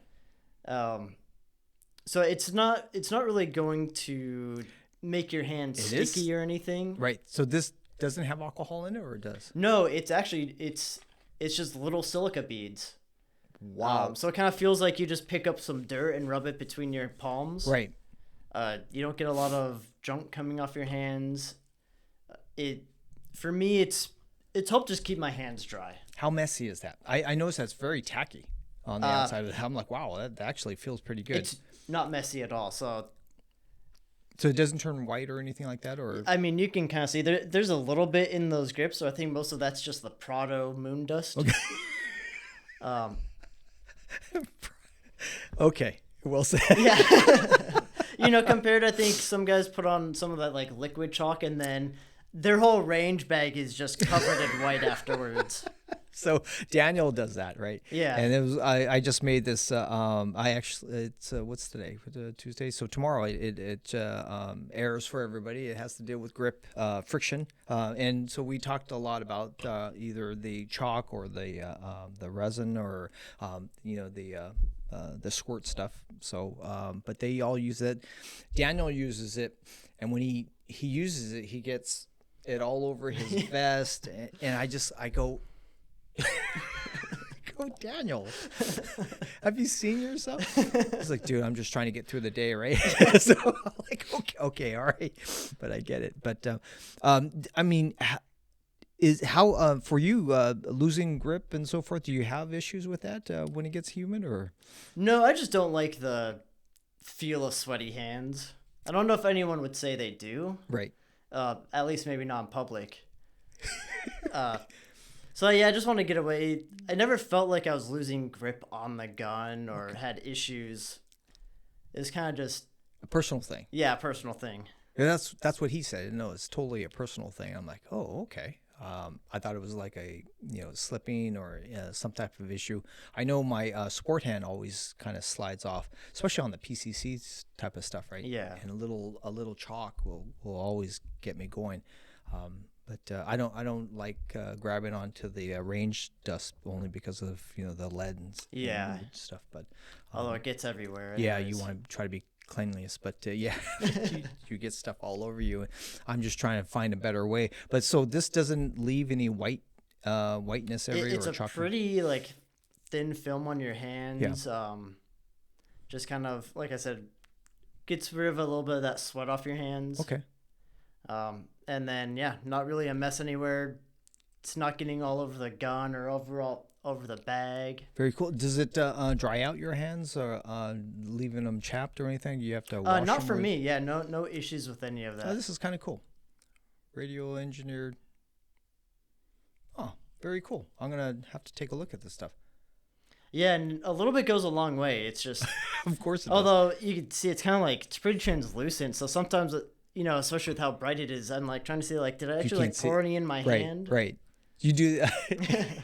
So it's not really going to make your hands sticky or anything. Right. So this doesn't have alcohol in it, or it does? No, it's actually it's just little silica beads. Wow. So it kind of feels like you just pick up some dirt and rub it between your palms. Right. You don't get a lot of junk coming off your hands. For me, it's helped just keep my hands dry. How messy is that? I noticed that's very tacky on the outside of it. I'm like, wow, that actually feels pretty good. It's not messy at all. So it doesn't turn white or anything like that, or? I mean, you can kind of see there's a little bit in those grips. So I think most of that's just the Prado moon dust. Okay. Okay, well said. Yeah. Compared, I think some guys put on some of that like liquid chalk, and then their whole range bag is just covered in white afterwards. So Daniel does that, right? Yeah. And it was I just made this. I actually it's what's today? Tuesday. So tomorrow it airs for everybody. It has to deal with grip friction, and so we talked a lot about either the chalk or the resin or the squirt stuff. So but they all use it. Daniel uses it, and when he uses it, he gets it all over his vest, and I go. Go, Daniel. Have you seen yourself? He's like, dude, I'm just trying to get through the day, right? So I'm like, okay, all right, but I get it. But I mean, is how for you losing grip and so forth? Do you have issues with that when it gets humid, or? No, I just don't like the feel of sweaty hands. I don't know if anyone would say they do. Right. At least maybe not in public. So yeah, I just want to get away. I never felt like I was losing grip on the gun or had issues. It was kind of just A personal thing. Yeah, a personal thing. Yeah, that's what he said. No, it's totally a personal thing. I'm like, oh, okay. I thought it was like a slipping or some type of issue. I know my sport hand always kind of slides off, especially on the PCC type of stuff, right? Yeah. And a little chalk will always get me going. But I don't like grabbing onto the range dust only because of the lead and stuff. But although it gets everywhere. Yeah, anyways. you want to try to be cleanliness, but yeah, you get stuff all over you. I'm just trying to find a better way. But so this doesn't leave any whiteness everywhere. It's a pretty like thin film on your hands. Yeah. Just kind of like I said, gets rid of a little bit of that sweat off your hands. Okay. And then not really a mess anywhere. It's not getting all over the gun or over the bag. Very cool. Does it dry out your hands or leaving them chapped or anything? Do you have to wash Not them for me. Yeah, no issues with any of that. Oh, this is kind of cool. Radio engineered. Oh, very cool. I'm gonna have to take a look at this stuff. Yeah, and a little bit goes a long way. It's just, of course. Although you can see, it's kind of like it's pretty translucent. So sometimes, especially with how bright it is, I'm like trying to see did I actually pour any in my hand? Right. You do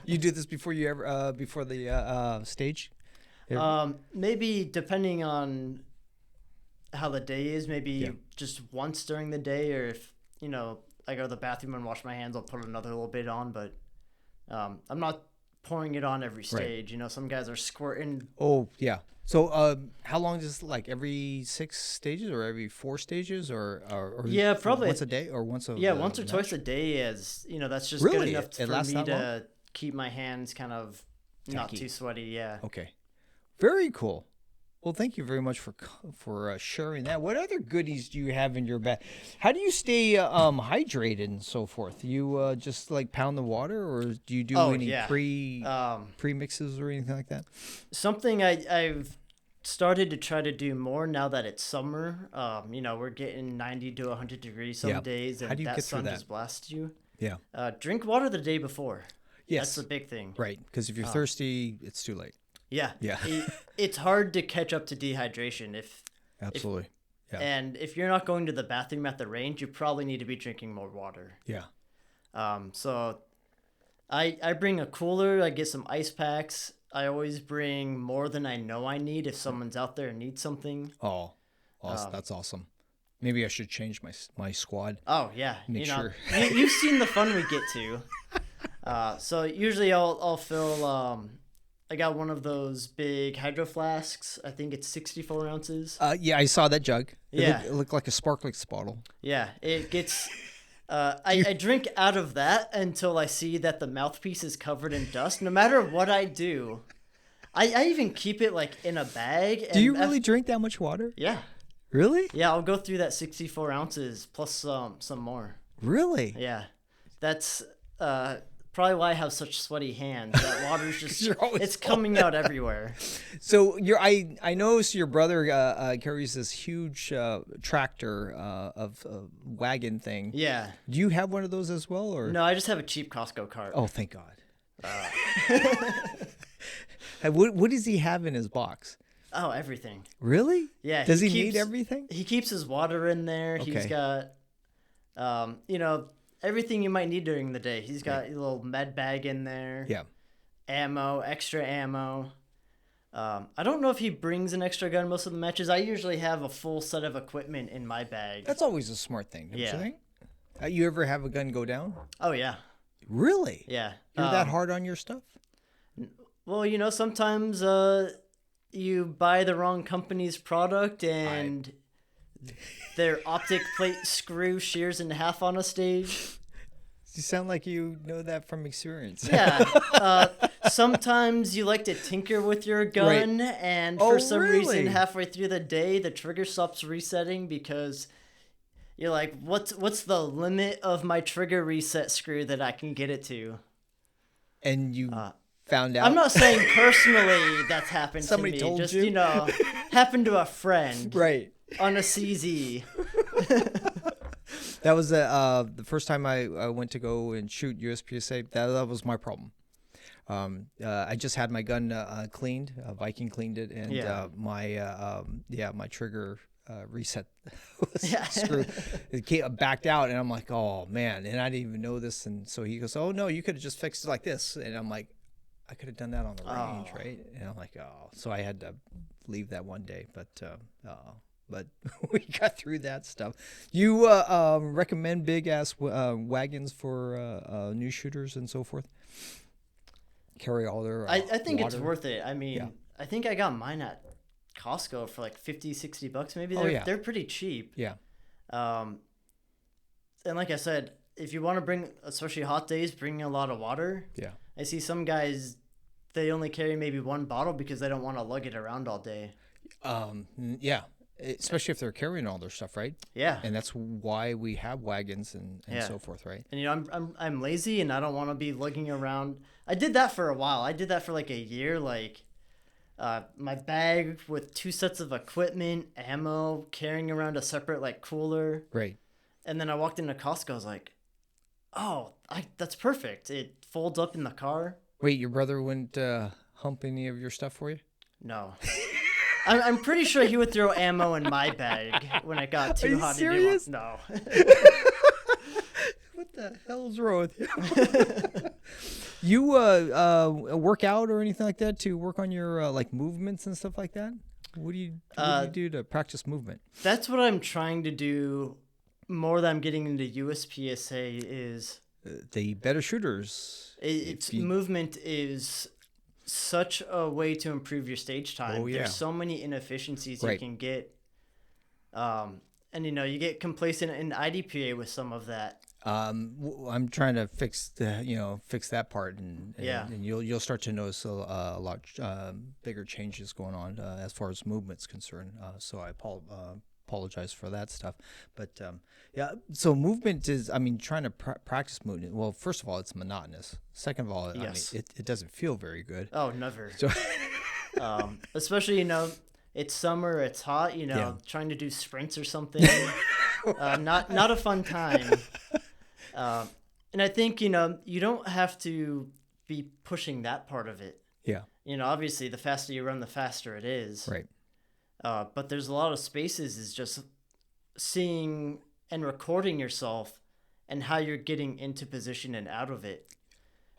you do this before you ever before the stage? Maybe depending on how the day is, maybe just once during the day, or if I go to the bathroom and wash my hands, I'll put another little bit on. But I'm not pouring it on every stage. Right. Some guys are squirting. Oh yeah. So how long is it, like every 6 stages or every 4 stages or yeah, probably once a day or once a once or twice a day, as that's just really? Good enough for me to long? keep my hands kind of not too sweaty. Yeah. Okay. Very cool. Well, thank you very much for sharing that. What other goodies do you have in your bag? How do you stay hydrated and so forth? You just like pound the water, or do you do any pre-mixes or anything like that? Something I've started to try to do more now that it's summer. We're getting 90 to 100 degrees some days, and how do you that get through sun that? just blasts you. Yeah. Drink water the day before. Yes. That's the big thing. Right, because if you're thirsty, it's too late. Yeah. Yeah. It's hard to catch up to dehydration Absolutely. And if you're not going to the bathroom at the range, you probably need to be drinking more water. Yeah. So I bring a cooler. I get some ice packs. I always bring more than I know I need if someone's out there and needs something. Oh, that's awesome. Maybe I should change my squad. Oh yeah, Make sure. You've seen the fun we get to. So usually I'll fill. I got one of those big hydro flasks. I think it's 64 ounces. Yeah, I saw that jug. It looked like a sparkling bottle. Yeah, it gets. I drink out of that until I see that the mouthpiece is covered in dust. No matter what I do, I even keep it in a bag. Do you really drink that much water? Yeah. Really? Yeah, I'll go through that 64 ounces plus some more. Really? Yeah, that's probably why I have such sweaty hands. That water's just it's coming out everywhere. So I noticed your brother carries this huge tractor of wagon thing. Yeah. Do you have one of those as well, or no? I just have a cheap Costco cart. Oh, thank God. What does he have in his box? Oh, everything. Really? Yeah. Does he need everything? He keeps his water in there. Okay. He's got, everything you might need during the day. He's got a little med bag in there. Yeah. Ammo, extra ammo. I don't know if he brings an extra gun most of the matches. I usually have a full set of equipment in my bag. That's always a smart thing, don't you think? You ever have a gun go down? Oh, yeah. Really? Yeah. You're that hard on your stuff? Well, you know, sometimes you buy the wrong company's product and their optic plate screw shears in half on a stage. You sound like you know that from experience. Yeah. Sometimes you like to tinker with your gun, and for some reason, halfway through the day, the trigger stops resetting because you're like, what's the limit of my trigger reset screw that I can get it to? And you found out? I'm not saying personally that's happened Somebody to me. told Just, you? you know, happened to a friend. Right. On a CZ. That was the first time I went to go and shoot USPSA. That was my problem. I just had my gun cleaned. Viking cleaned it, and my trigger reset screw it backed out, and I'm like, oh man, and I didn't even know this. And so he goes, oh no, you could have just fixed it like this, and I'm like, I could have done that on the range, right? And I'm like, oh, so I had to leave that one day, but we got through that stuff. You recommend big ass wagons for new shooters and so forth? Carry all their I think water? it's worth it. I mean, I think I got mine at Costco for like $50-$60 maybe. They're pretty cheap. Yeah. And like I said, if you want to bring, especially hot days, bring a lot of water. Yeah. I see some guys, they only carry maybe one bottle because they don't want to lug it around all day. Yeah. Especially if they're carrying all their stuff, right? Yeah. And that's why we have wagons and so forth, right? And you know, I'm lazy and I don't want to be lugging around. I did that for a while. I did that for like a year, like my bag with 2 sets of equipment, ammo, carrying around a separate like cooler. Right. And then I walked into Costco. I was like, oh, that's perfect. It folds up in the car. Wait, your brother wouldn't hump any of your stuff for you? No. I'm pretty sure he would throw ammo in my bag when it got too hot to do it. No. What the hell's wrong with you? You work out or anything like that to work on your like movements and stuff like that? What do you do to practice movement? That's what I'm trying to do more that I'm getting into USPSA is the better shooters. Movement is such a way to improve your stage time. Oh, yeah. There's so many inefficiencies you can get. And you know, you get complacent in IDPA with some of that. I'm trying to fix that part, and you'll start to notice a lot bigger changes going on as far as movement's concerned. So I apologize for that stuff, but so movement is, I mean, trying to practice movement. Well, first of all, it's monotonous. Second of all, yes. I mean, it doesn't feel very good. Oh, never. So especially, you know, it's summer, it's hot, you know, trying to do sprints or something. Not a fun time. And I think, you know, you don't have to be pushing that part of it. Yeah. You know, obviously, the faster you run, the faster it is. Right. But there's a lot of spaces is just seeing and recording yourself and how you're getting into position and out of it.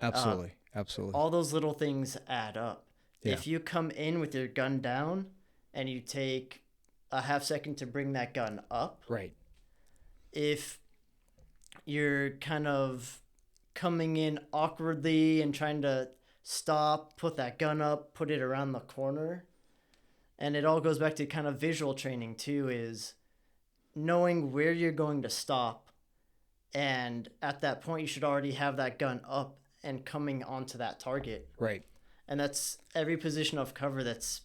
Absolutely. Absolutely. All those little things add up. Yeah. If you come in with your gun down and you take a half second to bring that gun up. Right. If you're kind of coming in awkwardly and trying to stop, put that gun up, put it around the corner. And it all goes back to kind of visual training too, is knowing where you're going to stop. And at that point, you should already have that gun up and coming onto that target. Right. And that's every position of cover. That's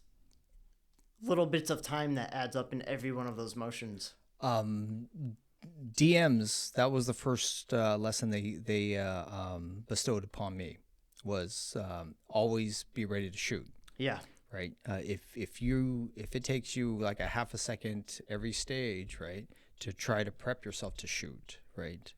little bits of time that adds up in every one of those motions. DMs, that was the first lesson they bestowed upon me, was always be ready to shoot. Yeah. Right. If it takes you like a half a second every stage, right, to try to prep yourself to shoot, right,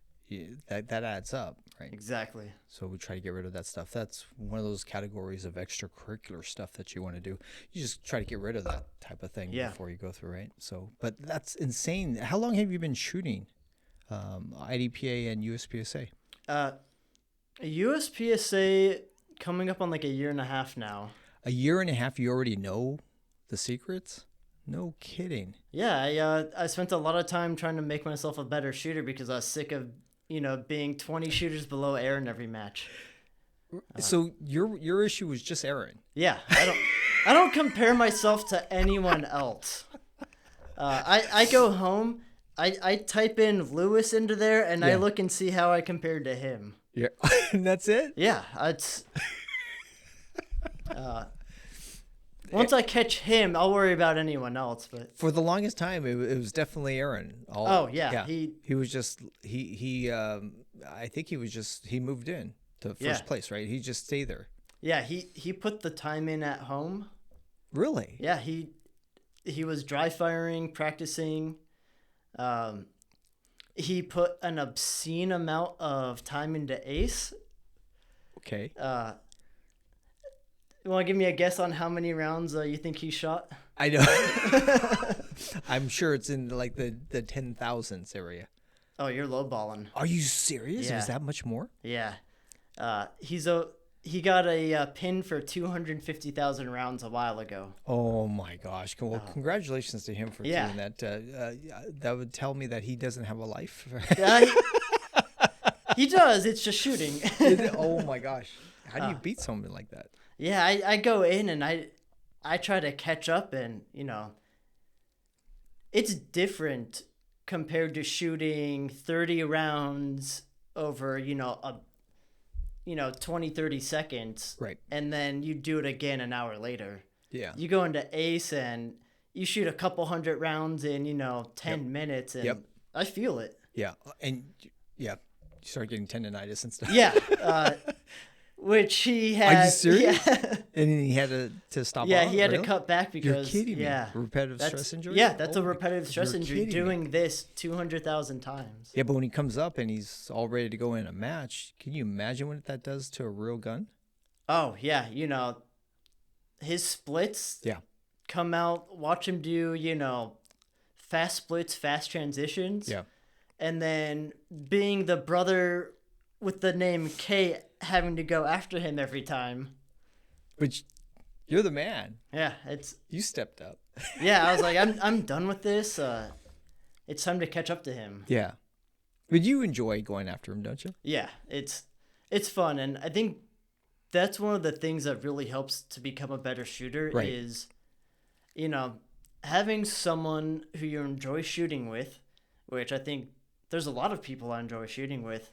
that adds up, right? Exactly. So we try to get rid of that stuff. That's one of those categories of extracurricular stuff that you want to do. You just try to get rid of that type of thing before you go through, right? So, but that's insane. How long have you been shooting IDPA and USPSA? USPSA coming up on like a year and a half now. A year and a half, you already know the secrets? No kidding. Yeah, I spent a lot of time trying to make myself a better shooter because I was sick of, being 20 shooters below air in every match. So your issue was just Aaron. Yeah, I don't compare myself to anyone else. I go home, I type in Lewis into there, and I look and see how I compared to him. Yeah, and that's it. Yeah, it's. Once I catch him, I'll worry about anyone else. But for the longest time, it was definitely Aaron. He was just I think he moved in to first place, right? He just stayed there. Yeah, he put the time in at home. Really? Yeah, he was dry firing, practicing. He put an obscene amount of time into ace. Okay. You want to give me a guess on how many rounds you think he shot? I know. I'm sure it's in like the 10,000s area. Oh, you're lowballing. Are you serious? Yeah. Is that much more? Yeah. He got a pin for 250,000 rounds a while ago. Oh my gosh! Well, congratulations to him for doing that. That would tell me that he doesn't have a life. He does. It's just shooting. Oh my gosh! How do you beat someone like that? Yeah, I go in and I try to catch up, and it's different compared to shooting 30 rounds over 20, 30 seconds. Right. And then you do it again an hour later. Yeah. You go into ace and you shoot a couple hundred rounds in 10 minutes, and I feel it. Yeah. And you start getting tendonitis and stuff. Yeah. Which he had. Are you serious? Yeah. And he had to stop. Yeah, off? he had Really? to cut back because. You're kidding me. Yeah. Repetitive stress injury? Yeah, that's a Oh, repetitive stress you're injury. kidding Doing me. this 200,000 times. Yeah, but when he comes up and he's all ready to go in a match, can you imagine what that does to a real gun? Oh yeah, his splits. Yeah. Come out, watch him do fast splits, fast transitions. Yeah. And then being the brother with the name K, having to go after him every time. But you're the man. Yeah, You stepped up. yeah. I was like, I'm done with this. It's time to catch up to him. Yeah. But you enjoy going after him, don't you? Yeah, it's fun, and I think that's one of the things that really helps to become a better shooter. Right. Is, having someone who you enjoy shooting with, which I think there's a lot of people I enjoy shooting with.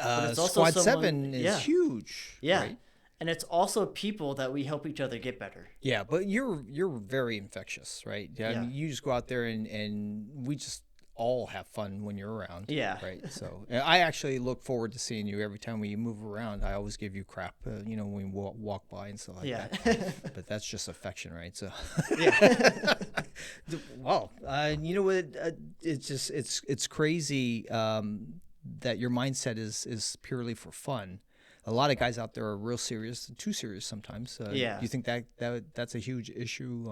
But it's also Squad someone- 7 is huge. Yeah. Right? And it's also people that we help each other get better. Yeah, but you're very infectious, right? I Yeah. mean, you just go out there and we just all have fun when you're around. Yeah. Right. So I actually look forward to seeing you every time we move around. I always give you crap, when we walk by and stuff like that. But that's just affection, right? So. Yeah. Well, you know what? It's crazy that your mindset is purely for fun. A lot of guys out there are real serious, too serious sometimes. Yeah. Do you think that's a huge issue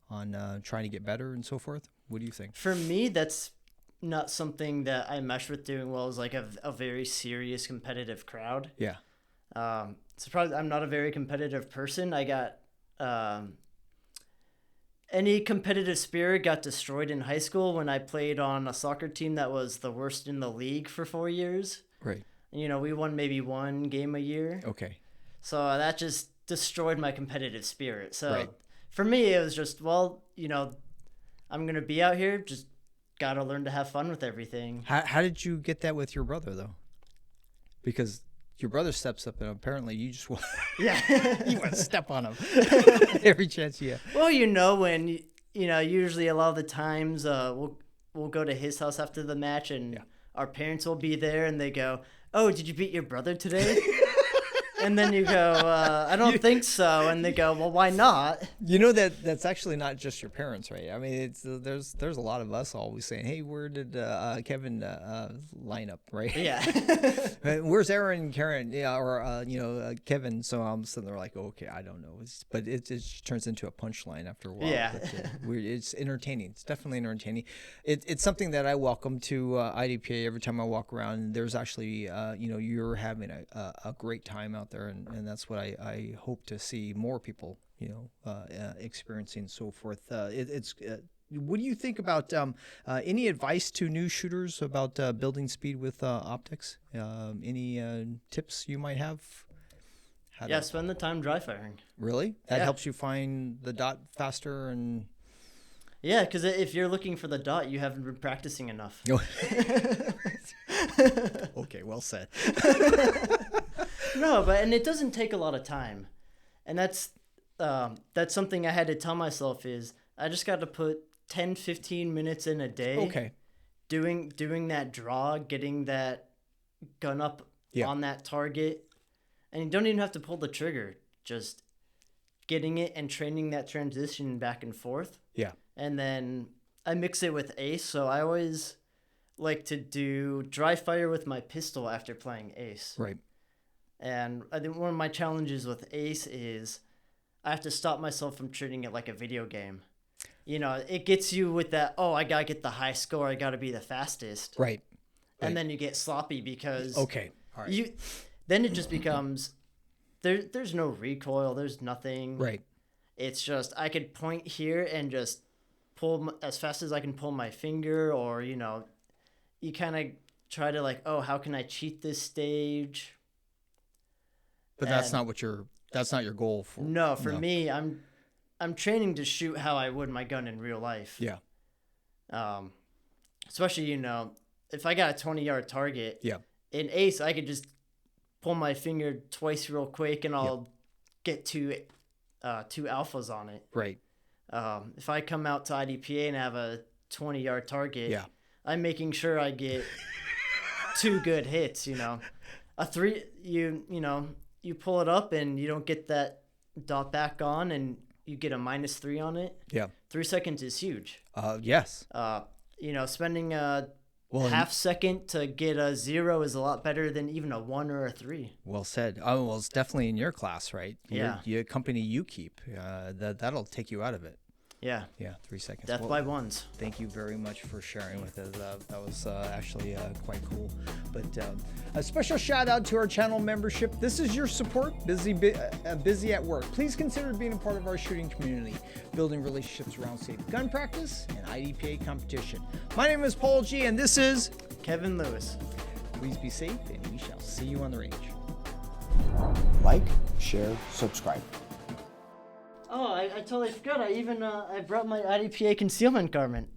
on trying to get better and so forth? What do you think? For me, that's not something that I mesh with doing well, is like a very serious competitive crowd. Yeah. So probably I'm not a very competitive person. I got any competitive spirit got destroyed in high school when I played on a soccer team that was the worst in the league for 4 years. Right. And, we won maybe one game a year. Okay. So that just destroyed my competitive spirit. So Right. for me, it was just, I'm going to be out here, just got to learn to have fun with everything. How did you get that with your brother, though? Because your brother steps up and apparently you just want, Yeah. you want to step on him every chance you have. Well, when, usually a lot of the times we'll go to his house after the match, and our parents will be there and they go, "Oh, did you beat your brother today?" And then you go, I don't think so. And they go, well, why not? You know that's actually not just your parents, right? I mean, it's there's a lot of us always saying, "Hey, where did Kevin line up?" Right? Yeah. Where's Aaron and Karen? Yeah, or Kevin. So I'm sitting there like, oh, okay, I don't know. But it turns into a punchline after a while. Yeah. But, it's entertaining. It's definitely entertaining. It's something that I welcome to IDPA every time I walk around. There's actually, you're having a great time out there, and that's what I hope to see more people, experiencing and so forth. What do you think about any advice to new shooters about building speed with optics? Any tips you might have? Spend the time dry firing. Really? That helps you find the dot faster and... Yeah, because if you're looking for the dot, you haven't been practicing enough. Okay, well said. No, and it doesn't take a lot of time. And that's something I had to tell myself is I just got to put 10, 15 minutes in a day. Okay. Doing that draw, getting that gun up on that target. And you don't even have to pull the trigger. Just getting it and training that transition back and forth. Yeah. And then I mix it with ace. So I always like to do dry fire with my pistol after playing ace. Right. And I think one of my challenges with ace is I have to stop myself from treating it like a video game. It gets you with that, oh, I got to get the high score. I got to be the fastest. Right. And then you get sloppy because... Okay. All right. Then it just becomes... There's no recoil. There's nothing. Right. It's just I could point here and just pull as fast as I can pull my finger, or you kind of try to like, oh, how can I cheat this stage? But that's not your goal for. No, for me, I'm training to shoot how I would my gun in real life. Yeah. Especially if I got a 20-yard target. Yeah. In ace, I could just pull my finger twice real quick and I'll get two alphas on it. Right. If I come out to IDPA and have a 20-yard target, I'm making sure I get 2 good hits. A 3, you pull it up and you don't get that dot back on and you get a -3 on it. Yeah. 3 seconds is huge. Yes. Spending a half second to get a 0 is a lot better than even a 1 or a 3. Well said. Oh, well, it's definitely in your class, right? Your company you keep, that'll take you out of it. Yeah. Yeah, 3 seconds. Death by ones. Thank you very much for sharing with us. That was actually quite cool. But a special shout out to our channel membership. This is your support, busy at work. Please consider being a part of our shooting community, building relationships around safe gun practice and IDPA competition. My name is Paul G, and this is Kevin Lewis. Please be safe, and we shall see you on the range. Like, share, subscribe. Oh, I totally forgot. I brought my IDPA concealment garment.